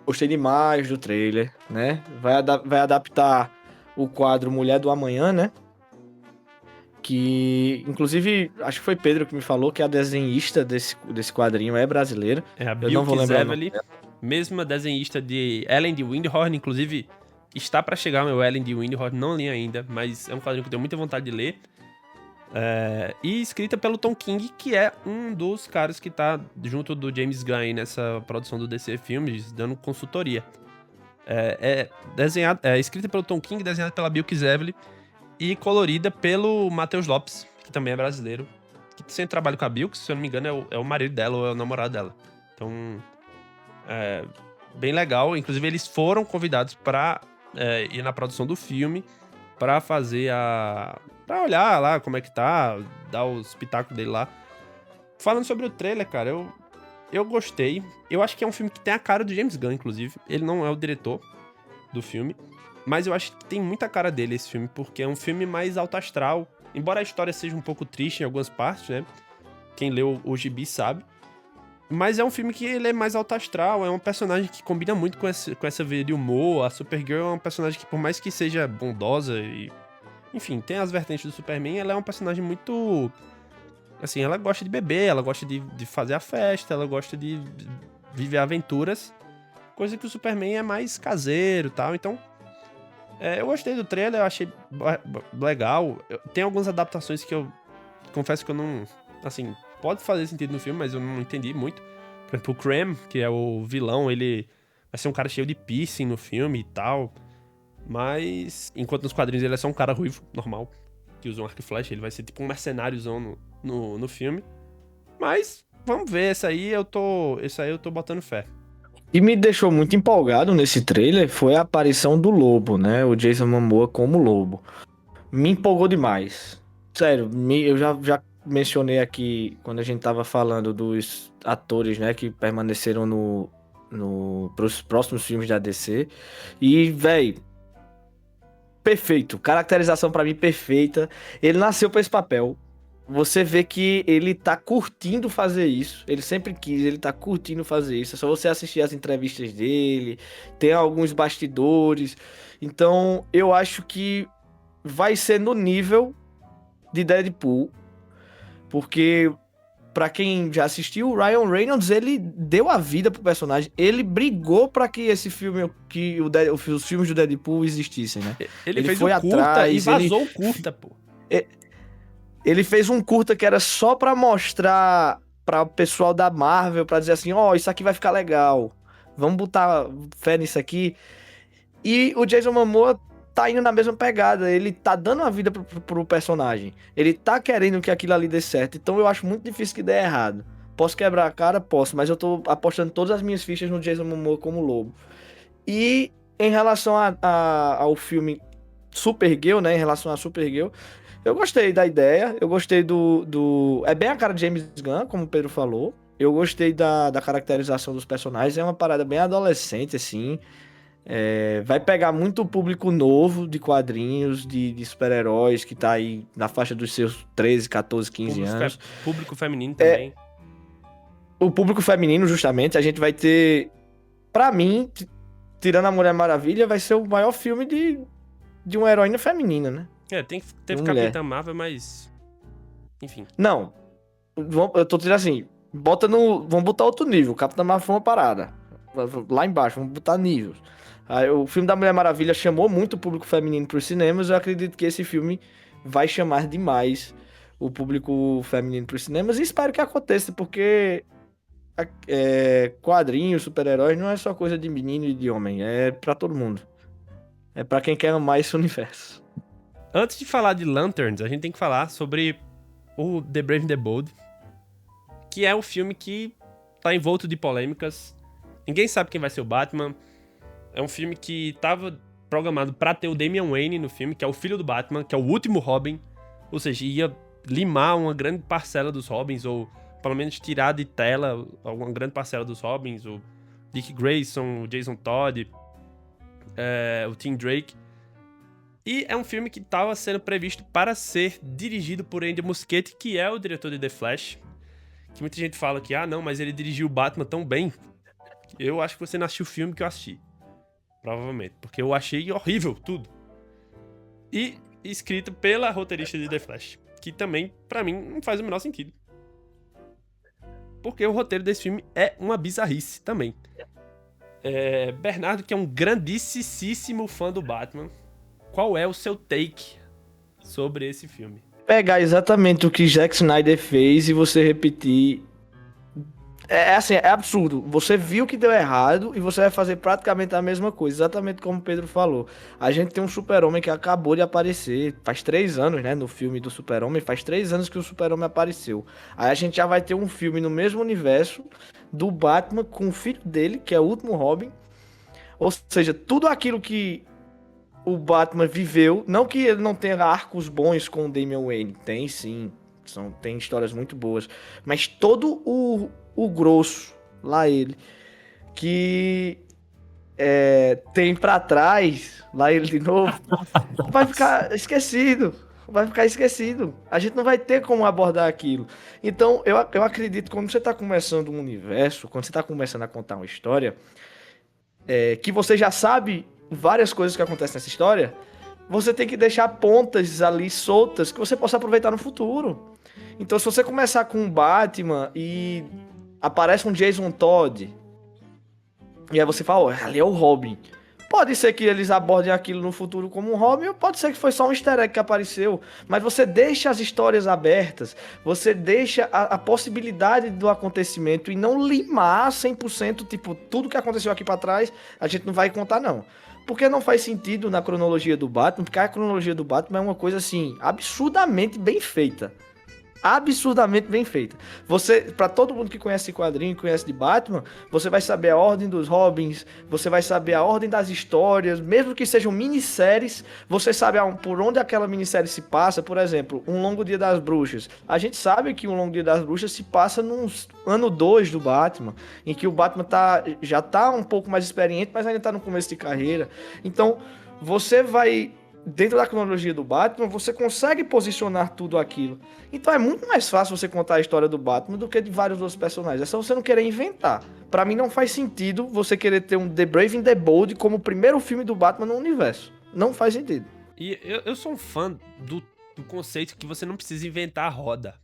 Gostei demais do trailer, né? Vai adaptar o quadro Mulher do Amanhã, né? Que, inclusive, acho que foi Pedro que me falou que a desenhista desse quadrinho é brasileira. É a Eu não vou Bilk lembrar o nome Zevely, dela. mesma desenhista de Ellen de Windhorn, inclusive está pra chegar meu Ellen de Windhorn, não li ainda, mas é um quadrinho que eu tenho muita vontade de ler. E escrita pelo Tom King, que é um dos caras que tá junto do James Gunn aí nessa produção do DC Filmes, dando consultoria. Escrita pelo Tom King, desenhada pela Bilk Zevely e colorida pelo Matheus Lopes, que também é brasileiro, que sempre trabalha com a Bilk, se eu não me engano é o marido dela ou é o namorado dela. Então, bem legal. Inclusive, eles foram convidados pra ir na produção do filme, pra fazer pra olhar lá como é que tá, dar os pitacos dele lá. Falando sobre o trailer, cara, eu gostei. Eu acho que é um filme que tem a cara do James Gunn, inclusive. Ele não é o diretor do filme, mas eu acho que tem muita cara dele esse filme, porque é um filme mais alto astral. Embora a história seja um pouco triste em algumas partes, né? Quem leu o gibi sabe. Mas é um filme que ele é mais alto astral, é um personagem que combina muito com essa veia de humor. A Supergirl é um personagem que, por mais que seja bondosa e... Enfim, tem as vertentes do Superman, ela é um personagem muito... Assim, ela gosta de beber, ela gosta de fazer a festa, ela gosta de viver aventuras. Coisa que o Superman é mais caseiro e tal, então... eu gostei do trailer, eu achei legal. Tem algumas adaptações que eu confesso que eu não... Assim, pode fazer sentido no filme, mas eu não entendi muito. Por exemplo, o Krem, que é o vilão, ele vai ser um cara cheio de piercing no filme e tal. Mas, enquanto nos quadrinhos ele é só um cara ruivo, normal, que usa um arco e flecha. Ele vai ser tipo um mercenáriozão no filme. Mas, vamos ver, esse aí eu tô botando fé. E me deixou muito empolgado nesse trailer foi a aparição do Lobo, né? O Jason Momoa como Lobo. Me empolgou demais. Sério, eu já mencionei aqui, quando a gente tava falando dos atores, né, que permaneceram pros próximos filmes da DC. E, véi, perfeito. Caracterização pra mim perfeita. Ele nasceu pra esse papel. Você vê que ele tá curtindo fazer isso. Ele sempre quis, ele tá curtindo fazer isso. É só você assistir as entrevistas dele. Tem alguns bastidores. Então, eu acho que vai ser no nível de Deadpool. Porque, pra quem já assistiu, o Ryan Reynolds, ele deu a vida pro personagem. Ele brigou pra que esse filme, os filmes do Deadpool existissem, né? Ele fez foi um curta atrás, e vazou o curta, pô. Ele fez um curta que era só pra mostrar pra o pessoal da Marvel, pra dizer assim, ó, isso aqui vai ficar legal. Vamos botar fé nisso aqui. E o Jason Momoa tá indo na mesma pegada. Ele tá dando a vida pro personagem. Ele tá querendo que aquilo ali dê certo. Então eu acho muito difícil que dê errado. Posso quebrar a cara? Posso. Mas eu tô apostando todas as minhas fichas no Jason Momoa como Lobo. E em relação ao filme Supergirl, né? Em relação a Supergirl, eu gostei da ideia. Eu gostei do... É bem a cara de James Gunn, como o Pedro falou. Eu gostei da caracterização dos personagens. É uma parada bem adolescente, assim. Vai pegar muito público novo de quadrinhos, de super-heróis, que tá aí na faixa dos seus 13, 14, 15 anos. Público feminino também. O público feminino, justamente, a gente vai ter... Pra mim, tirando a Mulher Maravilha, vai ser o maior filme de uma heroína feminina, né? Tem que ter Capitã Marvel, mas... Enfim. Não. Eu tô dizendo assim, vamos botar outro nível. Capitã Marvel foi uma parada. Lá embaixo, vamos botar níveis. Aí, o filme da Mulher Maravilha chamou muito o público feminino para os cinemas. Eu acredito que esse filme vai chamar demais o público feminino para os cinemas. E espero que aconteça, porque quadrinhos, super-heróis não é só coisa de menino e de homem. É para todo mundo. É para quem quer amar esse universo. Antes de falar de Lanterns, a gente tem que falar sobre o The Brave and the Bold, que é o filme que tá envolto de polêmicas. Ninguém sabe quem vai ser o Batman. É um filme que tava programado pra ter o Damian Wayne no filme, que é o filho do Batman, que é o último Robin. Ou seja, ia limar uma grande parcela dos Robins, ou pelo menos tirar de tela alguma grande parcela dos Robins, o Dick Grayson, o Jason Todd, o Tim Drake. E é um filme que estava sendo previsto para ser dirigido por Andy Muschietti, que é o diretor de The Flash. Que muita gente fala que, não, mas ele dirigiu o Batman tão bem. Eu acho que você não assistiu o filme que eu assisti. Provavelmente, porque eu achei horrível tudo. E escrito pela roteirista de The Flash, que também, pra mim, não faz o menor sentido. Porque o roteiro desse filme é uma bizarrice também. Bernardo, que é um grandíssimo fã do Batman, qual é o seu take sobre esse filme? Pegar exatamente o que Zack Snyder fez e você repetir. É absurdo. Você viu que deu errado e você vai fazer praticamente a mesma coisa, exatamente como o Pedro falou. A gente tem um Super-Homem que acabou de aparecer, faz 3 anos, né, no filme do Super-Homem, faz 3 anos que o Super-Homem apareceu. Aí a gente já vai ter um filme no mesmo universo do Batman com o filho dele, que é o último Robin. Ou seja, tudo aquilo que o Batman viveu. Não que ele não tenha arcos bons com o Damian Wayne. Tem sim. Tem histórias muito boas. Mas todo o grosso, lá ele, que tem pra trás, lá ele de novo, vai ficar esquecido. Vai ficar esquecido. A gente não vai ter como abordar aquilo. Então, eu acredito que quando você tá começando um universo, quando você tá começando a contar uma história, que você já sabe várias coisas que acontecem nessa história, você tem que deixar pontas ali soltas que você possa aproveitar no futuro. Então, se você começar com um Batman e aparece um Jason Todd, e aí você fala, ó, ali é o Robin. Pode ser que eles abordem aquilo no futuro como um Robin, ou pode ser que foi só um easter egg que apareceu. Mas você deixa as histórias abertas, você deixa a possibilidade do acontecimento e não limar 100%, tipo, tudo que aconteceu aqui pra trás, a gente não vai contar, não. Porque não faz sentido na cronologia do Batman, porque a cronologia do Batman é uma coisa, assim, absurdamente bem feita. Absurdamente bem feita. Você, para todo mundo que conhece quadrinho, conhece de Batman, você vai saber a ordem dos Robins, você vai saber a ordem das histórias, mesmo que sejam minisséries, você sabe por onde aquela minissérie se passa. Por exemplo, Um Longo Dia das Bruxas. A gente sabe que Um Longo Dia das Bruxas se passa no ano 2 do Batman, em que o Batman já tá um pouco mais experiente, mas ainda tá no começo de carreira. Então, você vai dentro da cronologia do Batman, você consegue posicionar tudo aquilo. Então é muito mais fácil você contar a história do Batman do que de vários outros personagens. É só você não querer inventar. Pra mim não faz sentido você querer ter um The Brave and the Bold como o primeiro filme do Batman no universo. Não faz sentido. E eu sou um fã do conceito que você não precisa inventar a roda.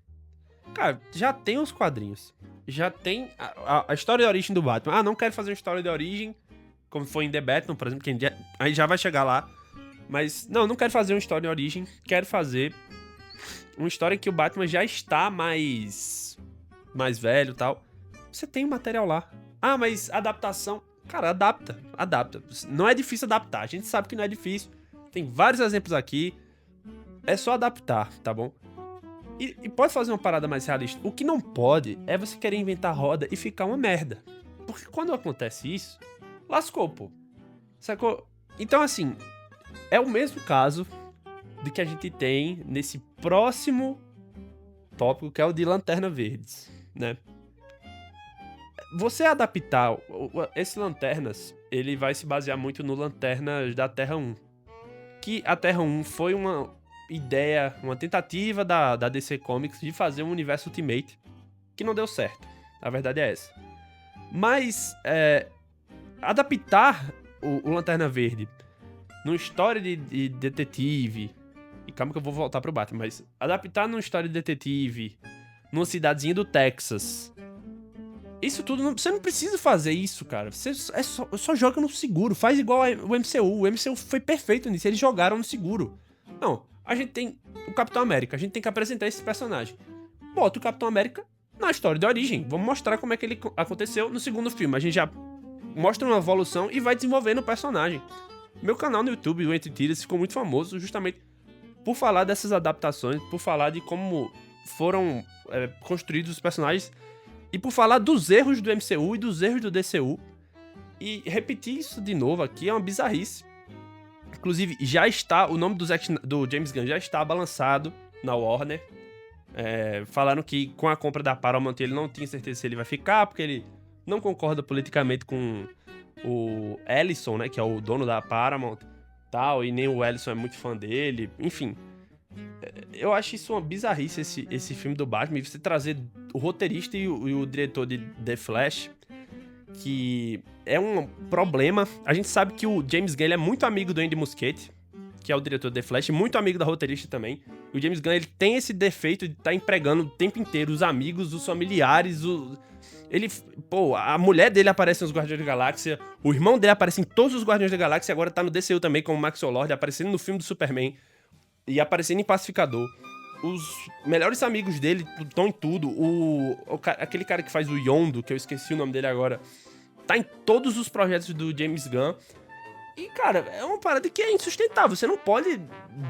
Cara, já tem os quadrinhos. Já tem a história de origem do Batman. Ah, não quero fazer uma história de origem, como foi em The Batman, por exemplo, que aí já vai chegar lá. Mas, não quero fazer uma história de origem. Quero fazer uma história em que o Batman já está mais velho e tal. Você tem o material lá. Ah, mas adaptação... Cara, adapta. Não é difícil adaptar. A gente sabe que não é difícil. Tem vários exemplos aqui. É só adaptar, tá bom? E pode fazer uma parada mais realista. O que não pode é você querer inventar roda e ficar uma merda. Porque quando acontece isso, lascou, pô. Sacou? Então, assim... É o mesmo caso de que a gente tem nesse próximo tópico, que é o de Lanterna Verdes, né? Você adaptar esse Lanternas, ele vai se basear muito no Lanternas da Terra 1. Que a Terra 1 foi uma ideia, uma tentativa da DC Comics de fazer um universo Ultimate, que não deu certo. A verdade é essa. Mas, adaptar o Lanterna Verde numa história de detetive... E calma que eu vou voltar pro Batman, mas... Adaptar numa história de detetive... Numa cidadezinha do Texas... Isso tudo... Você não precisa fazer isso, cara. Você só joga no seguro. Faz igual o MCU. O MCU foi perfeito nisso. Eles jogaram no seguro. Não. A gente tem o Capitão América. A gente tem que apresentar esse personagem. Bota o Capitão América na história de origem. Vamos mostrar como é que ele aconteceu no segundo filme. A gente já mostra uma evolução e vai desenvolvendo o personagem. Meu canal no YouTube, o Entre Tiras, ficou muito famoso justamente por falar dessas adaptações, por falar de como foram construídos os personagens e por falar dos erros do MCU e dos erros do DCU. E repetir isso de novo aqui é uma bizarrice. Inclusive, já está, o nome do James Gunn já está balançado na Warner. Falaram que com a compra da Paramount ele não tinha certeza se ele vai ficar, porque ele não concorda politicamente com o Ellison, né, que é o dono da Paramount, tal, e nem o Ellison é muito fã dele, enfim. Eu acho isso uma bizarrice, esse filme do Batman, você trazer o roteirista e o diretor de The Flash, que é um problema. A gente sabe que o James Gunn ele é muito amigo do Andy Muschietti, que é o diretor de The Flash, muito amigo da roteirista também. E o James Gunn ele tem esse defeito de estar empregando o tempo inteiro os amigos, os familiares, a mulher dele aparece nos Guardiões da Galáxia, o irmão dele aparece em todos os Guardiões da Galáxia, agora tá no DCU também como Max Lord, aparecendo no filme do Superman e aparecendo em Pacificador. Os melhores amigos dele estão em tudo. Aquele cara que faz o Yondo, que eu esqueci o nome dele agora, tá em todos os projetos do James Gunn. E, cara, é uma parada que é insustentável. Você não pode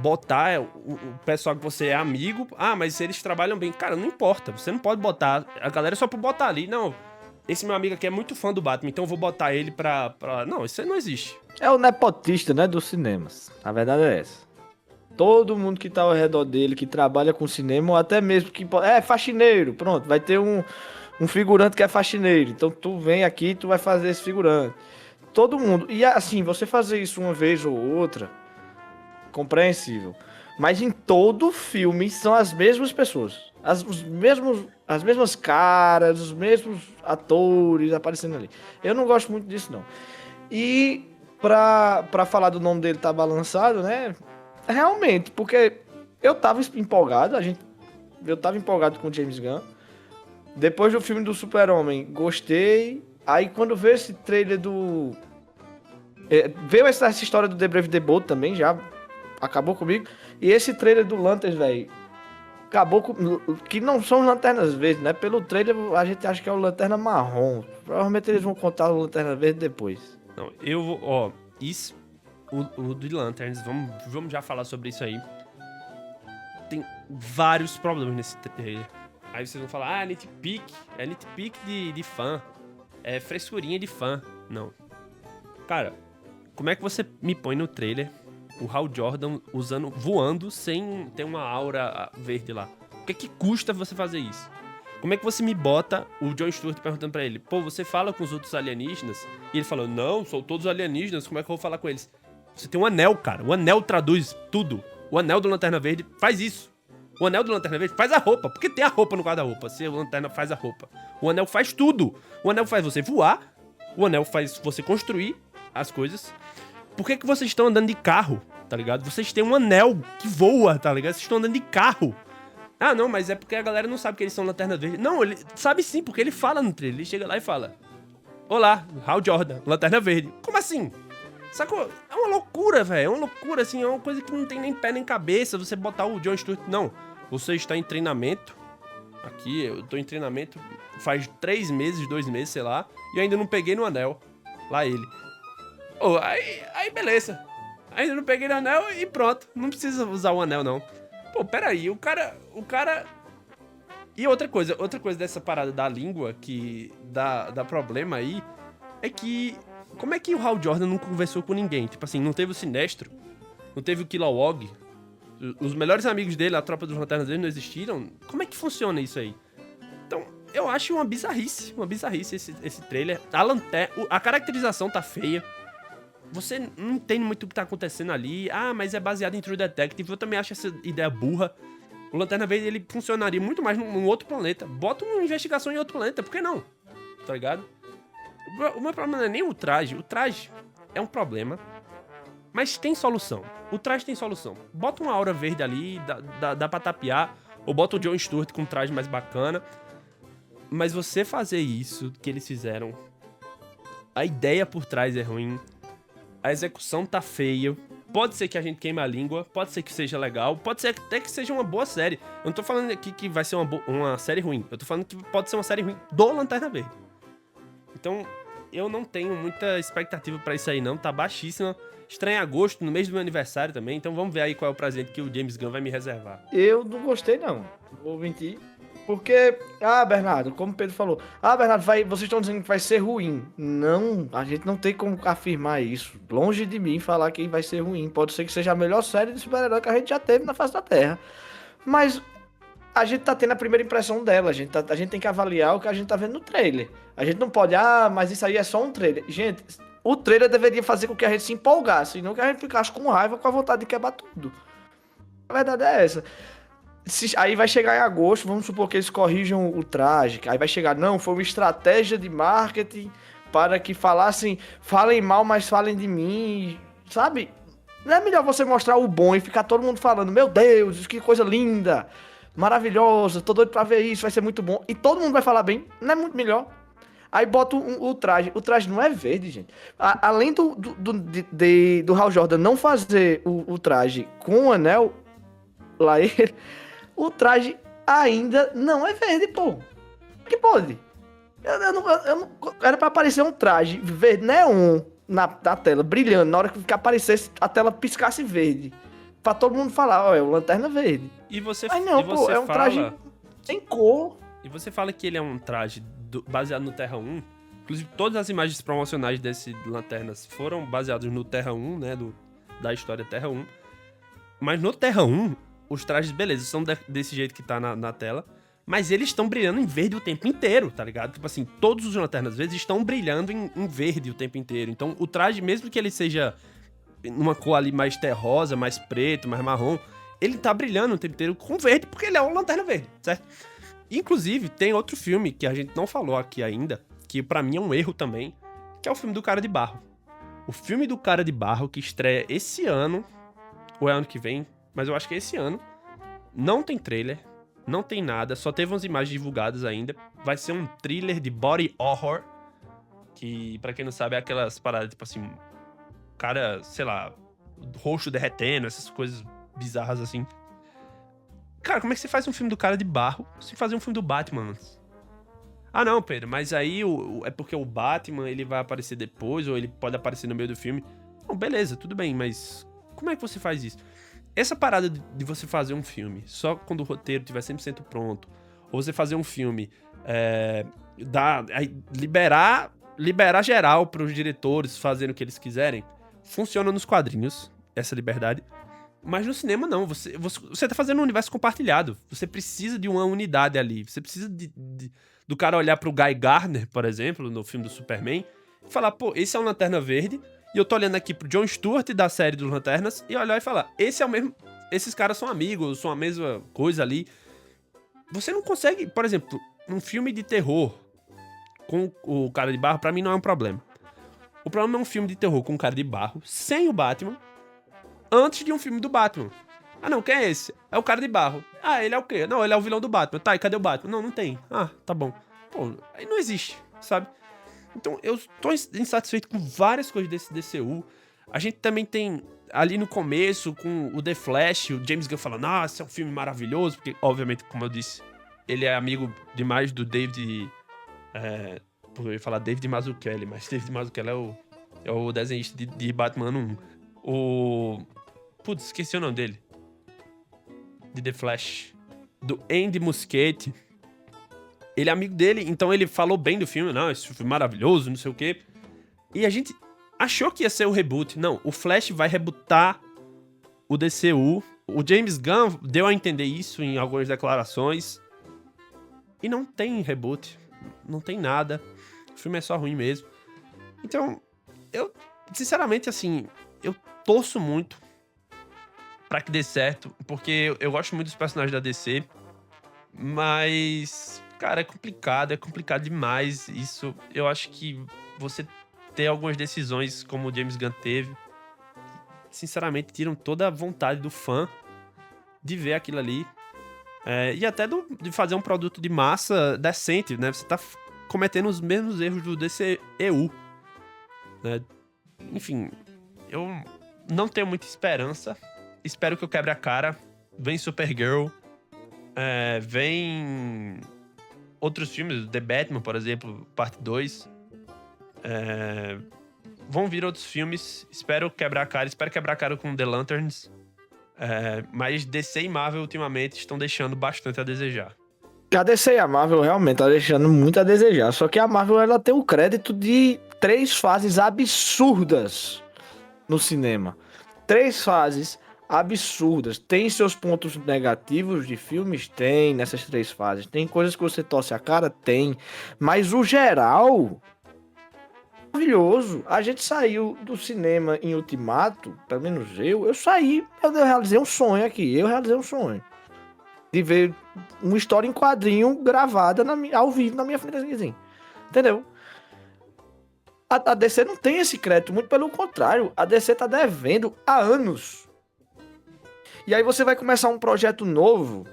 botar o pessoal que você é amigo... Ah, mas eles trabalham bem. Cara, não importa. Você não pode botar a galera só pra botar ali. Não, esse meu amigo aqui é muito fã do Batman, então eu vou botar ele pra... Não, isso aí não existe. É o nepotista, né, dos cinemas. A verdade é essa. Todo mundo que tá ao redor dele, que trabalha com cinema, ou até mesmo que... É, faxineiro, pronto, vai ter um figurante que é faxineiro. Então tu vem aqui, tu vai fazer esse figurante. Todo mundo. E assim, você fazer isso uma vez ou outra, compreensível. Mas em todo filme são as mesmas pessoas. As mesmas caras, os mesmos atores aparecendo ali. Eu não gosto muito disso, não. E pra falar do nome dele tá balançado, né? Realmente, porque eu tava empolgado, eu tava empolgado com o James Gunn. Depois do filme do Super-Homem, gostei. Aí quando veio esse trailer do... veio essa história do The Brave The Bold também, já acabou comigo. E esse trailer do Lanterns, velho, acabou com... Que não são Lanternas Verdes, né? Pelo trailer a gente acha que é o Lanterna Marrom. Provavelmente eles vão contar o Lanterna Verde depois. Não, eu vou, ó, isso, o The Lanterns, vamos já falar sobre isso aí. Tem vários problemas nesse trailer. Aí vocês vão falar, é nitpick de fã, é frescurinha de fã. Não. Cara, como é que você me põe no trailer o Hal Jordan voando sem ter uma aura verde lá? O que é que custa você fazer isso? Como é que você me bota o Jon Stewart perguntando pra ele, pô, você fala com os outros alienígenas? E ele falou, não, são todos alienígenas, como é que eu vou falar com eles? Você tem um anel, cara, o anel traduz tudo. O anel do Lanterna Verde faz isso. O anel do Lanterna Verde faz a roupa, porque tem a roupa no guarda-roupa, se o Lanterna faz a roupa. O anel faz tudo. O anel faz você voar, o anel faz você construir as coisas. Por que vocês estão andando de carro, tá ligado? Vocês têm um anel que voa, tá ligado? Vocês estão andando de carro. Ah, não, mas é porque a galera não sabe que eles são Lanterna Verde. Não, ele sabe sim, porque ele fala no trailer. Ele chega lá e fala, olá, Hal Jordan, Lanterna Verde. Como assim? Sacou? É uma loucura, velho. É uma loucura, assim. É uma coisa que não tem nem pé nem cabeça. Você botar o Jon Stewart... Não. Você está em treinamento. Aqui, eu tô em treinamento faz 3 meses, 2 meses, sei lá. E eu ainda não peguei no anel. Lá ele. Oh, aí beleza. Ainda não peguei no anel e pronto. Não precisa usar o anel, não. Pô, peraí. O cara... E outra coisa dessa parada da língua que dá problema aí é que... Como é que o Hal Jordan não conversou com ninguém? Tipo assim, não teve o Sinestro, não teve o Kilowog, os melhores amigos dele, a tropa dos Lanternas dele não existiram? Como é que funciona isso aí? Então, eu acho uma bizarrice esse trailer. A caracterização tá feia. Você não entende muito o que tá acontecendo ali. Ah, mas é baseado em True Detective. Eu também acho essa ideia burra. O Lanterna Verde, ele funcionaria muito mais num outro planeta. Bota uma investigação em outro planeta, por que não? Tá ligado? O meu problema não é nem o traje. O traje é um problema, mas tem solução. O traje tem solução. Bota uma aura verde ali, dá pra tapear. Ou bota o Jon Stewart com um traje mais bacana. Mas você fazer isso que eles fizeram, a ideia por trás é ruim, a execução tá feia. Pode ser que a gente queime a língua, pode ser que seja legal, pode ser até que seja uma boa série. Eu não tô falando aqui que vai ser uma série ruim. Eu tô falando que pode ser uma série ruim do Lanterna Verde. Então, eu não tenho muita expectativa pra isso aí, não. Tá baixíssima. Estreia em agosto, no mês do meu aniversário também. Então, vamos ver aí qual é o presente que o James Gunn vai me reservar. Eu não gostei, não. Vou mentir. Porque, Bernardo, como o Pedro falou, Bernardo, vocês estão dizendo que vai ser ruim. Não, a gente não tem como afirmar isso. Longe de mim falar que vai ser ruim. Pode ser que seja a melhor série de super-herói que a gente já teve na face da Terra. Mas a gente tá tendo a primeira impressão dela. A gente tem que avaliar o que a gente tá vendo no trailer. A gente não pode, mas isso aí é só um trailer. Gente, o trailer deveria fazer com que a gente se empolgasse, e não que a gente ficasse com raiva, com a vontade de quebrar tudo. A verdade é essa. Aí vai chegar em agosto, vamos supor que eles corrijam o traje. Aí vai chegar, não, foi uma estratégia de marketing para que falem mal, mas falem de mim, sabe? Não é melhor você mostrar o bom e ficar todo mundo falando, meu Deus, que coisa linda, maravilhosa, tô doido pra ver isso, vai ser muito bom. E todo mundo vai falar bem, não é muito melhor? Aí bota o traje. O traje não é verde, gente. Além do Hal Jordan não fazer o traje com o anel, lá ele, o traje ainda não é verde, pô. Que pode? Eu não, era pra aparecer um traje verde neon na tela, brilhando. Na hora que aparecesse, a tela piscasse verde. Pra todo mundo falar, é o Lanterna Verde. E você, mas não, pô, é um traje sem cor. E você fala que ele é um traje baseado no Terra 1, Inclusive, todas as imagens promocionais desse Lanternas foram baseadas no Terra 1, né? Da história Terra 1. Mas no Terra 1, os trajes, beleza, são desse jeito que tá na tela. Mas eles estão brilhando em verde o tempo inteiro, tá ligado? Tipo assim, todos os Lanternas Verdes estão brilhando em verde o tempo inteiro. Então, o traje, mesmo que ele seja numa cor ali mais terrosa, mais preto, mais marrom, ele tá brilhando o tempo inteiro com verde, porque ele é um Lanterna Verde, certo? Inclusive, tem outro filme que a gente não falou aqui ainda, que pra mim é um erro também, que é o filme do Cara de Barro. O filme do Cara de Barro, que estreia esse ano, ou é ano que vem, mas eu acho que é esse ano, não tem trailer, não tem nada, só teve umas imagens divulgadas ainda. Vai ser um thriller de body horror, que pra quem não sabe é aquelas paradas, tipo assim, cara, sei lá, roxo derretendo, essas coisas bizarras assim. Cara, como é que você faz um filme do Cara de Barro sem fazer um filme do Batman antes? Ah, não, Pedro, mas aí é porque o Batman, ele vai aparecer depois, ou ele pode aparecer no meio do filme. Não, beleza, tudo bem, mas como é que você faz isso? Essa parada de você fazer um filme só quando o roteiro estiver 100% pronto, ou você fazer um filme, liberar geral pros diretores fazerem o que eles quiserem, funciona nos quadrinhos, essa liberdade. Mas no cinema, não. Você tá fazendo um universo compartilhado. Você precisa de uma unidade ali. Você precisa do cara olhar pro Guy Gardner, por exemplo, no filme do Superman, e falar, pô, esse é um Lanterna Verde, e eu tô olhando aqui pro Jon Stewart da série dos Lanternas, e olhar e falar, esse é o mesmo... Esses caras são amigos, são a mesma coisa ali. Você não consegue... Por exemplo, um filme de terror com o Cara de Barro, pra mim, não é um problema. O problema é um filme de terror com o Cara de Barro, sem o Batman, antes de um filme do Batman. Ah, não, quem é esse? É o Cara de Barro. Ah, ele é o quê? Não, ele é o vilão do Batman. Tá, e cadê o Batman? Não, não tem. Ah, tá bom. Pô, aí não existe, sabe? Então, eu tô insatisfeito com várias coisas desse DCU. A gente também tem, ali no começo, com o The Flash, o James Gunn falando, esse é um filme maravilhoso, porque, obviamente, como eu disse, ele é amigo demais do David... eu ia falar David Mazzucchelli, mas David Mazzucchelli é o desenhista de Batman 1. Putz, esqueci o nome dele. De The Flash. Do Andy Muschietti. Ele é amigo dele, então ele falou bem do filme. Não, esse filme é maravilhoso, não sei o quê. E a gente achou que ia ser o reboot. Não, o Flash vai rebootar o DCU. O James Gunn deu a entender isso em algumas declarações. E não tem reboot. Não tem nada. O filme é só ruim mesmo. Então, eu, sinceramente, assim, eu torço muito pra que dê certo, porque eu gosto muito dos personagens da DC, mas, cara, é complicado demais isso. Eu acho que você ter algumas decisões como o James Gunn teve, sinceramente, tiram toda a vontade do fã de ver aquilo ali, e até de fazer um produto de massa decente, né? Você tá cometendo os mesmos erros do DCEU, né? Enfim, eu não tenho muita esperança. Espero que eu quebre a cara. Vem Supergirl. Vem outros filmes, The Batman, por exemplo, parte 2. Vão vir outros filmes. Espero quebrar a cara com The Lanterns. Mas DC e Marvel, ultimamente, estão deixando bastante a desejar. A DC e a Marvel realmente tá deixando muito a desejar. Só que a Marvel, ela tem o crédito de 3 fases absurdas no cinema. 3 fases absurdas. Tem seus pontos negativos de filmes? Tem, nessas 3 fases. Tem coisas que você torce a cara? Tem. Mas o geral... maravilhoso. A gente saiu do cinema em Ultimato, pelo menos eu saí, eu realizei um sonho aqui. Eu realizei um sonho. De ver uma história em quadrinho gravada ao vivo na minha frente, assim. Entendeu? A DC não tem esse crédito, muito pelo contrário. A DC tá devendo há anos. E aí você vai começar um projeto novo,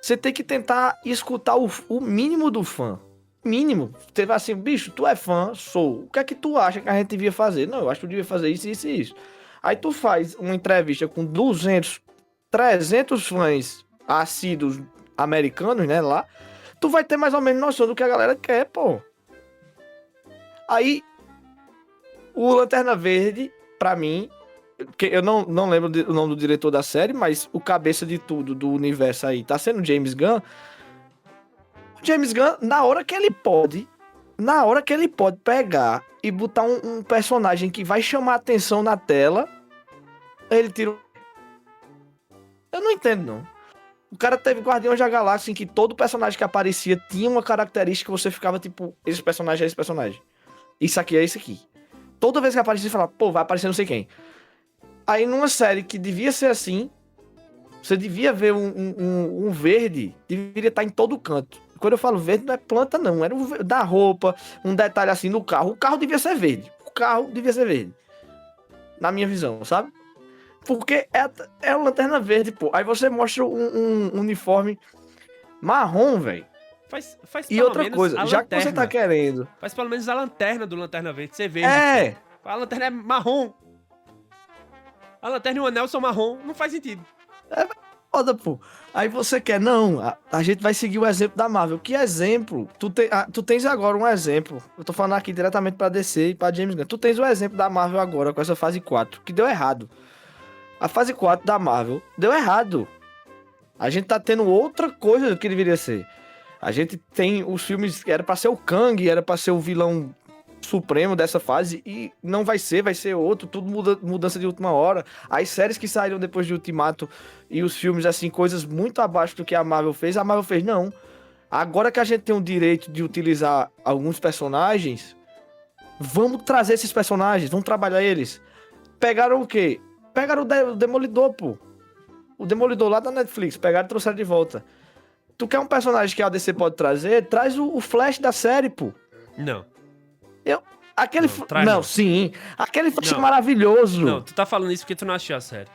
você tem que tentar escutar o mínimo do fã. Mínimo. Você vai assim, bicho, tu é fã? Sou. O que é que tu acha que a gente devia fazer? Não, eu acho que tu devia fazer isso, isso e isso. Aí tu faz uma entrevista com 200, 300 fãs assíduos americanos, né, lá. Tu vai ter mais ou menos noção do que a galera quer, pô. Aí, o Lanterna Verde, pra mim, que eu não lembro o nome do diretor da série, mas o cabeça de tudo do universo aí tá sendo James Gunn. O James Gunn, na hora que ele pode, na hora que ele pode pegar e botar um personagem que vai chamar atenção na tela, ele tira. Eu não entendo, não. O cara teve Guardiões da Galáxia em que todo personagem que aparecia tinha uma característica que você ficava tipo, esse personagem é esse personagem. Isso aqui é esse aqui. Toda vez que aparecia, você falava, pô, vai aparecer não sei quem. Aí numa série que devia ser assim, você devia ver um verde, deveria estar em todo canto. Quando eu falo verde, não é planta, não. Era da roupa, um detalhe assim no carro. O carro devia ser verde. O carro devia ser verde. Na minha visão, sabe? Porque é uma lanterna verde, pô. Aí você mostra um uniforme marrom, velho. Faz E pelo outra menos coisa, a já lanterna. que você tá querendo. Faz pelo menos a lanterna do Lanterna Verde ser verde. É. Pô. A lanterna é marrom. A lanterna e o anel são marrom. Não faz sentido. Foda, pô. Aí você quer, não, a gente vai seguir o exemplo da Marvel. Que exemplo? Tu tens agora um exemplo. Eu tô falando aqui diretamente pra DC e pra James Gunn. Tu tens o exemplo da Marvel agora com essa fase 4, que deu errado. A fase 4 da Marvel deu errado. A gente tá tendo outra coisa do que deveria ser. A gente tem os filmes que era pra ser o Kang, era pra ser o vilão supremo dessa fase, e não vai ser outro, tudo mudança de última hora. As séries que saíram depois de Ultimato e os filmes, assim, coisas muito abaixo do que a Marvel fez não. Agora que a gente tem o direito de utilizar alguns personagens, vamos trazer esses personagens, vamos trabalhar eles. Pegaram o quê? Pegaram o Demolidor, pô. O Demolidor lá da Netflix, pegaram e trouxeram de volta. Tu quer um personagem que a DC pode trazer? Traz o Flash da série, pô. Não. Aquele Não. Sim. Aquele Flash maravilhoso. Não, tu tá falando isso porque tu não assistiu a série.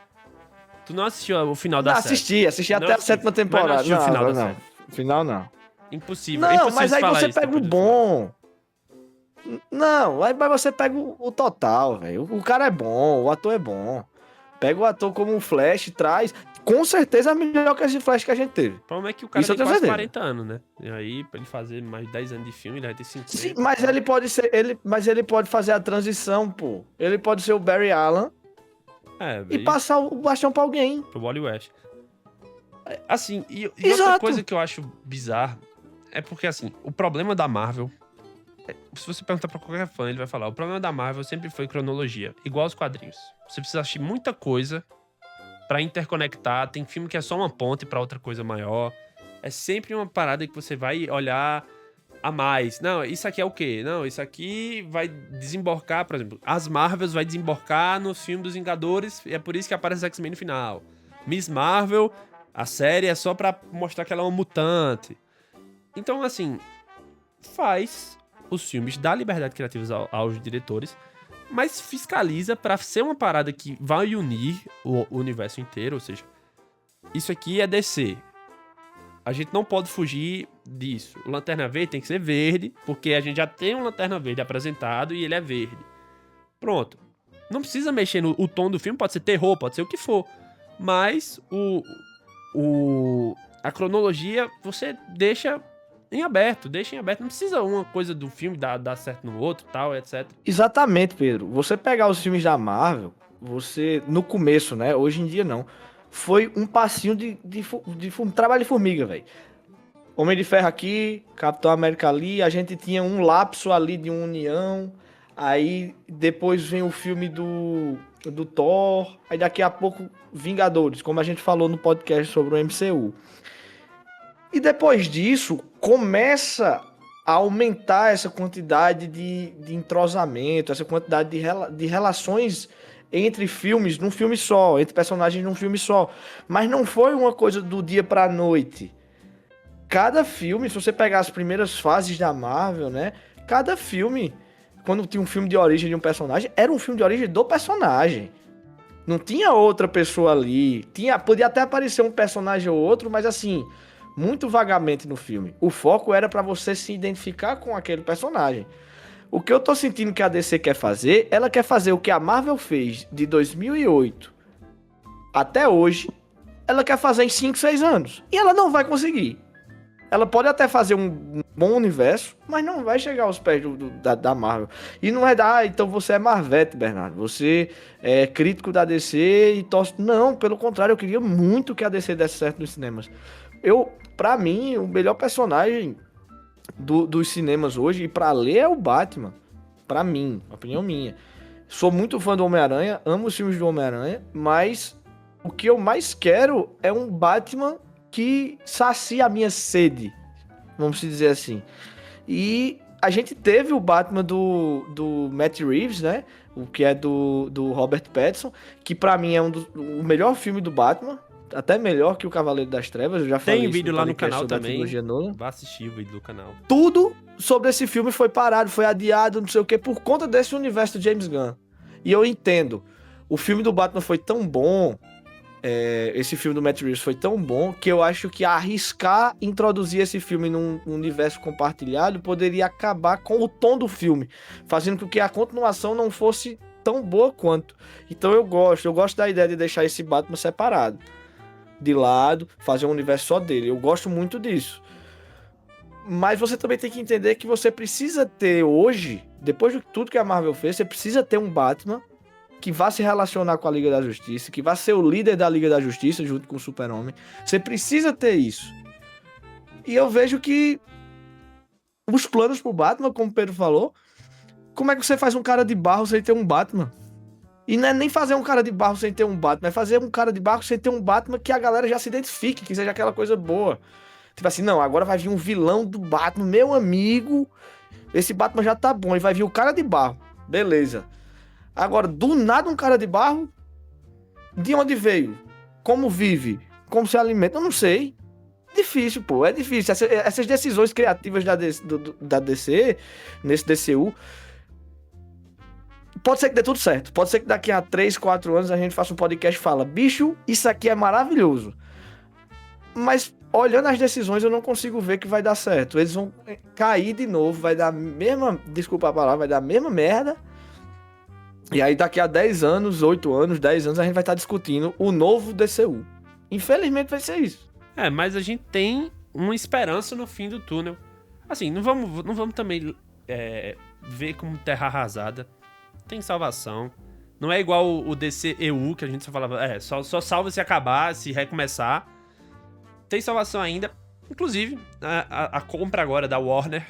Tu não assistiu o final da série. Assisti até a 7ª temporada. Mas não assistiu o final da série. O final não. Impossível. Não, impossível mas aí falar você isso pega o depois do bom. Não, aí você pega o total, velho. O cara é bom, o ator é bom. Pega o ator como um Flash, traz. Com certeza é melhor que esse Flash que a gente teve. O problema é que o cara Isso eu tem tenho quase certeza. 40 anos, né? E aí, pra ele fazer mais de 10 anos de filme, ele vai ter 50. Sim, mas ele pode ser. Mas ele pode fazer a transição, pô. Ele pode ser o Barry Allen e passar o bastão pra alguém. Pro Wally West. Assim, e Exato. outra coisa que eu acho bizarra é porque, assim, o problema da Marvel. Se você perguntar pra qualquer fã, ele vai falar: o problema da Marvel sempre foi cronologia, igual aos quadrinhos. Você precisa assistir muita coisa pra interconectar. Tem filme que é só uma ponte pra outra coisa maior. É sempre uma parada que você vai olhar a mais. Não, isso aqui é o quê? Não, isso aqui vai desembocar, por exemplo, as Marvels vai desembocar no filme dos Vingadores, e é por isso que aparece X-Men no final. Miss Marvel, a série é só pra mostrar que ela é uma mutante. Então, assim, faz os filmes, dá liberdade criativa aos diretores, mas fiscaliza pra ser uma parada que vai unir o universo inteiro, ou seja, isso aqui é DC. A gente não pode fugir disso. O Lanterna Verde tem que ser verde, porque a gente já tem um Lanterna Verde apresentado e ele é verde. Pronto. Não precisa mexer no tom do filme, pode ser terror, pode ser o que for. Mas a cronologia você deixa em aberto. Não precisa uma coisa do filme dar certo no outro, tal, etc. Exatamente, Pedro. Você pegar os filmes da Marvel, você, no começo, né? Hoje em dia não. Foi um passinho de trabalho de formiga, velho. Homem de Ferro aqui, Capitão América ali, a gente tinha um lapso ali de união. Aí depois vem o filme do Thor. Aí daqui a pouco Vingadores, como a gente falou no podcast sobre o MCU. E depois disso, começa a aumentar essa quantidade de entrosamento, essa quantidade de relações entre filmes num filme só, entre personagens num filme só. Mas não foi uma coisa do dia pra noite. Cada filme, se você pegar as primeiras fases da Marvel, né? Cada filme, quando tinha um filme de origem de um personagem, era um filme de origem do personagem. Não tinha outra pessoa ali. Podia até aparecer um personagem ou outro, mas assim, muito vagamente no filme. O foco era pra você se identificar com aquele personagem. O que eu tô sentindo que a DC quer fazer, ela quer fazer o que a Marvel fez de 2008 até hoje, ela quer fazer em 5, 6 anos. E ela não vai conseguir. Ela pode até fazer um bom universo, mas não vai chegar aos pés da Marvel. E não é então você é Marvete, Bernardo. Você é crítico da DC e torce... Não, pelo contrário, eu queria muito que a DC desse certo nos cinemas. Pra mim, o melhor personagem dos cinemas hoje, e pra ler é o Batman. Pra mim, opinião minha. Sou muito fã do Homem-Aranha, amo os filmes do Homem-Aranha, mas o que eu mais quero é um Batman que sacia a minha sede, vamos dizer assim. E a gente teve o Batman do Matt Reeves, né? O que é do Robert Pattinson, que pra mim é o melhor filme do Batman, até melhor que o Cavaleiro das Trevas. Eu já falei Tem isso vídeo no lá no podcast canal sobre a também. trilogia Nolan. Vá assistir o vídeo do canal. Tudo sobre esse filme foi parado, foi adiado, não sei o que, por conta desse universo do James Gunn. E eu entendo. O filme do Batman foi tão bom, esse filme do Matt Reeves foi tão bom, que eu acho que arriscar introduzir esse filme num universo compartilhado poderia acabar com o tom do filme, fazendo com que a continuação não fosse tão boa quanto. Então eu gosto da ideia de deixar esse Batman separado, de lado, fazer um universo só dele. Eu gosto muito disso. Mas você também tem que entender que você precisa ter hoje, depois de tudo que a Marvel fez, você precisa ter um Batman que vá se relacionar com a Liga da Justiça, que vá ser o líder da Liga da Justiça junto com o Super-Homem. Você precisa ter isso. E eu vejo que os planos pro Batman, como o Pedro falou, como é que você faz um cara de barro sem ter um Batman? E não é nem fazer um cara de barro sem ter um Batman, é fazer um cara de barro sem ter um Batman que a galera já se identifique, que seja aquela coisa boa. Tipo assim, não, agora vai vir um vilão do Batman, meu amigo, esse Batman já tá bom, e vai vir o cara de barro, beleza. Agora, do nada um cara de barro, de onde veio? Como vive? Como se alimenta? Eu não sei. Difícil, pô, é difícil. Essas decisões criativas da DC, nesse DCU, pode ser que dê tudo certo. Pode ser que daqui a 3, 4 anos a gente faça um podcast e fala, bicho, isso aqui é maravilhoso. Mas olhando as decisões, eu não consigo ver que vai dar certo. Eles vão cair de novo, vai dar a mesma, desculpa a palavra, vai dar a mesma merda. E aí daqui a 10 anos, 8 anos, 10 anos, a gente vai estar discutindo o novo DCU. Infelizmente vai ser isso. Mas a gente tem uma esperança no fim do túnel. Assim, não vamos também ver como terra arrasada. Tem salvação. Não é igual o DCEU, que a gente só falava, só salva se acabar, se recomeçar. Tem salvação ainda. Inclusive, a compra agora da Warner,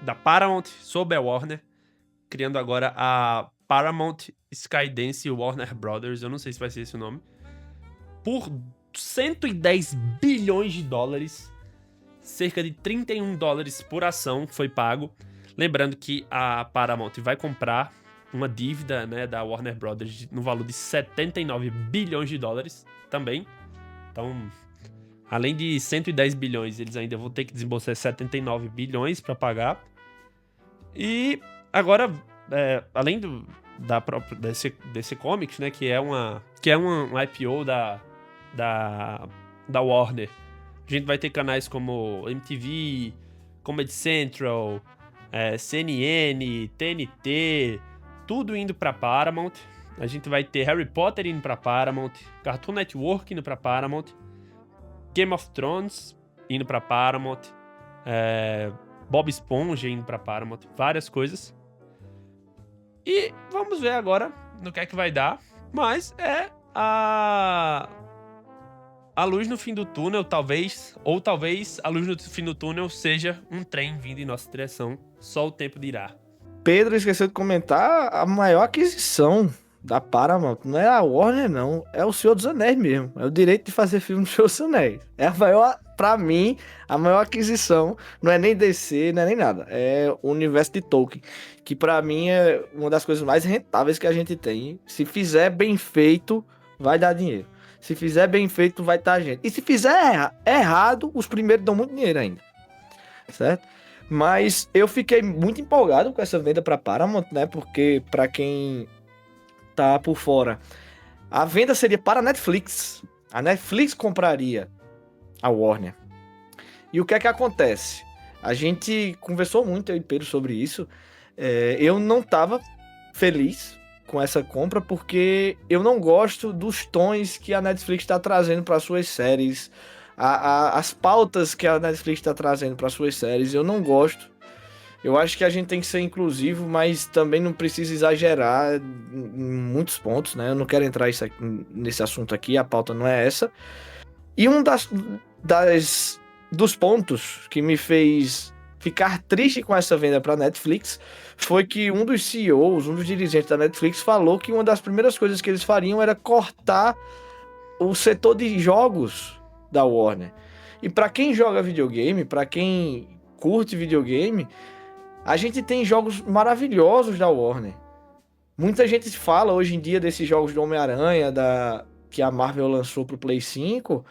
da Paramount, sob a Warner, criando agora a Paramount Skydance Warner Brothers, eu não sei se vai ser esse o nome, por 110 bilhões de dólares, cerca de 31 dólares por ação foi pago. Lembrando que a Paramount vai comprar uma dívida, né, da Warner Brothers no valor de 79 bilhões de dólares também. Então, além de 110 bilhões, eles ainda vão ter que desembolsar 79 bilhões para pagar. E agora, além desse Comics, né, que é um IPO da Warner, a gente vai ter canais como MTV, Comedy Central, CNN, TNT, tudo indo pra Paramount. A gente vai ter Harry Potter indo pra Paramount, Cartoon Network indo pra Paramount, Game of Thrones indo pra Paramount, Bob Esponja indo pra Paramount, várias coisas. E vamos ver agora no que é que vai dar. Mas a luz no fim do túnel, talvez. Ou talvez a luz no fim do túnel seja um trem vindo em nossa direção. Só o tempo dirá. Pedro esqueceu de comentar a maior aquisição da Paramount. Não é a Warner, não. É o Senhor dos Anéis mesmo. É o direito de fazer filme do Senhor dos Anéis. É a maior, pra mim, a maior aquisição. Não é nem DC, não é nem nada. É o universo de Tolkien. Que pra mim é uma das coisas mais rentáveis que a gente tem. Se fizer bem feito, vai dar dinheiro. Se fizer bem feito, vai estar gente. E se fizer errado, os primeiros dão muito dinheiro ainda. Certo? Mas eu fiquei muito empolgado com essa venda pra Paramount, né? Porque pra quem tá por fora, a venda seria para a Netflix. A Netflix compraria a Warner. E o que é que acontece? A gente conversou muito, eu e Pedro, sobre isso. Eu não tava feliz com essa compra, porque eu não gosto dos tons que a Netflix está trazendo para suas séries, as pautas que a Netflix está trazendo para suas séries, eu não gosto. Eu acho que a gente tem que ser inclusivo, mas também não precisa exagerar em muitos pontos, né? Eu não quero entrar nesse assunto aqui, a pauta não é essa. E um dos pontos que me fez ficar triste com essa venda para Netflix foi que um dos CEOs, um dos dirigentes da Netflix, falou que uma das primeiras coisas que eles fariam era cortar o setor de jogos da Warner. E para quem joga videogame, para quem curte videogame, a gente tem jogos maravilhosos da Warner. Muita gente fala hoje em dia desses jogos do Homem-Aranha que a Marvel lançou pro Play 5,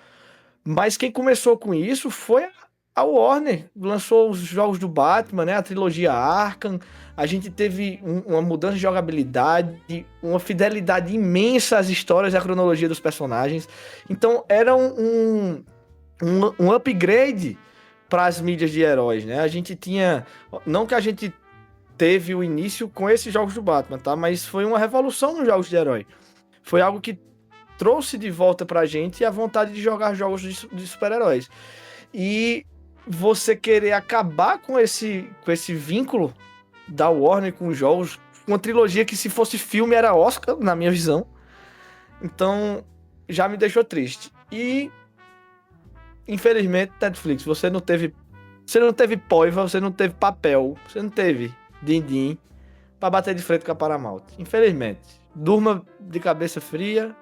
mas quem começou com isso foi a Warner. Lançou os jogos do Batman, né? A trilogia Arkham. A gente teve uma mudança de jogabilidade, uma fidelidade imensa às histórias e à cronologia dos personagens. Então era um upgrade para as mídias de heróis, né? A gente tinha... Não que a gente teve o início com esses jogos do Batman, tá? Mas foi uma revolução nos jogos de herói. Foi algo que trouxe de volta pra gente a vontade de jogar jogos de super-heróis. E você querer acabar com esse vínculo da Warner com os jogos, uma trilogia que se fosse filme era Oscar, na minha visão. Então, já me deixou triste. E, infelizmente, Netflix, você não teve poiva, você não teve papel, você não teve din-din pra bater de frente com a Paramount. Infelizmente. Durma de cabeça fria,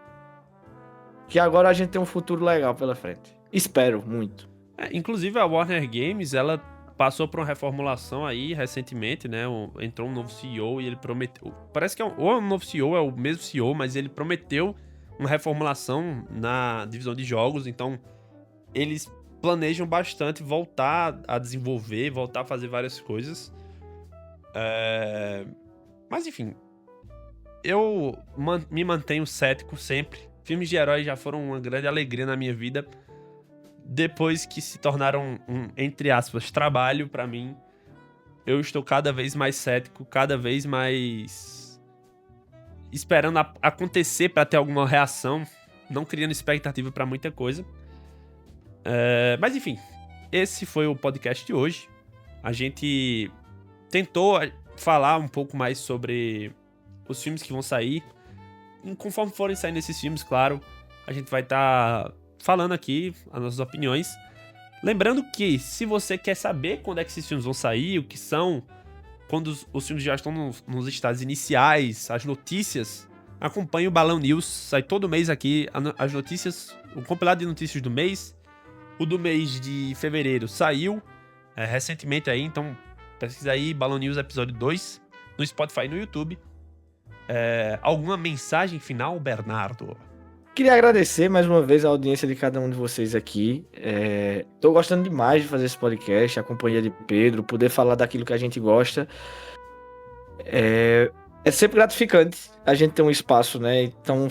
que agora a gente tem um futuro legal pela frente. Espero muito. Inclusive a Warner Games, ela passou por uma reformulação aí recentemente, né? Entrou um novo CEO e ele prometeu... Parece que ou é um novo CEO, é o mesmo CEO, mas ele prometeu uma reformulação na divisão de jogos, então eles planejam bastante voltar a desenvolver, voltar a fazer várias coisas. Mas enfim, eu me mantenho cético sempre. Filmes de heróis já foram uma grande alegria na minha vida. Depois que se tornaram entre aspas, trabalho pra mim, eu estou cada vez mais cético, cada vez mais esperando acontecer pra ter alguma reação, não criando expectativa pra muita coisa. Mas enfim, esse foi o podcast de hoje. A gente tentou falar um pouco mais sobre os filmes que vão sair. E conforme forem saindo esses filmes, claro, a gente vai estar falando aqui as nossas opiniões. Lembrando que, se você quer saber quando é que esses filmes vão sair, o que são, quando os filmes já estão nos estágios iniciais, as notícias, acompanhe o Balão News. Sai todo mês aqui as notícias, o compilado de notícias do mês. O do mês de fevereiro saiu recentemente aí, então pesquisa aí, Balão News episódio 2, no Spotify e no YouTube. Alguma mensagem final, Bernardo? Queria agradecer mais uma vez a audiência de cada um de vocês aqui. Tô gostando demais de fazer esse podcast, a companhia de Pedro, poder falar daquilo que a gente gosta. É sempre gratificante a gente ter um espaço, né? Então,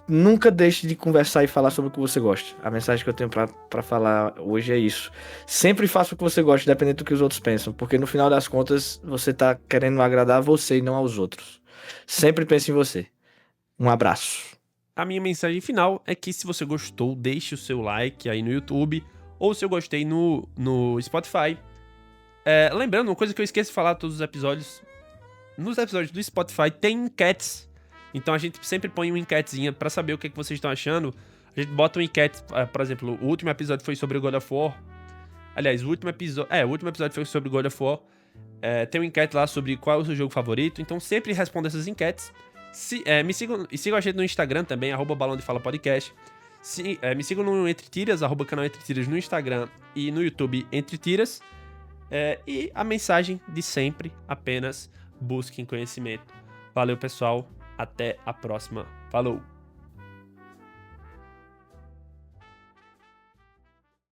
nunca deixe de conversar e falar sobre o que você gosta. A mensagem que eu tenho pra falar hoje é isso. Sempre faça o que você gosta, independente do que os outros pensam, porque no final das contas, você tá querendo agradar a você e não aos outros. Sempre pense em você. Um abraço. A minha mensagem final é que, se você gostou, deixe o seu like aí no YouTube, ou se eu gostei no Spotify. Lembrando, uma coisa que eu esqueço de falar em todos os episódios: nos episódios do Spotify tem enquetes. Então a gente sempre põe uma enquetezinha pra saber o que vocês estão achando. A gente bota uma enquete, por exemplo, o último episódio foi sobre God of War. Aliás, o último episódio foi sobre God of War. Tem uma enquete lá sobre qual é o seu jogo favorito. Então sempre responda essas enquetes. Me sigam a gente no Instagram também, @Balão de Fala Podcast. Me sigam no Entre Tiras, @canal Entre Tiras no Instagram e no YouTube Entre Tiras. E a mensagem de sempre: apenas busquem conhecimento. Valeu, pessoal. Até a próxima. Falou!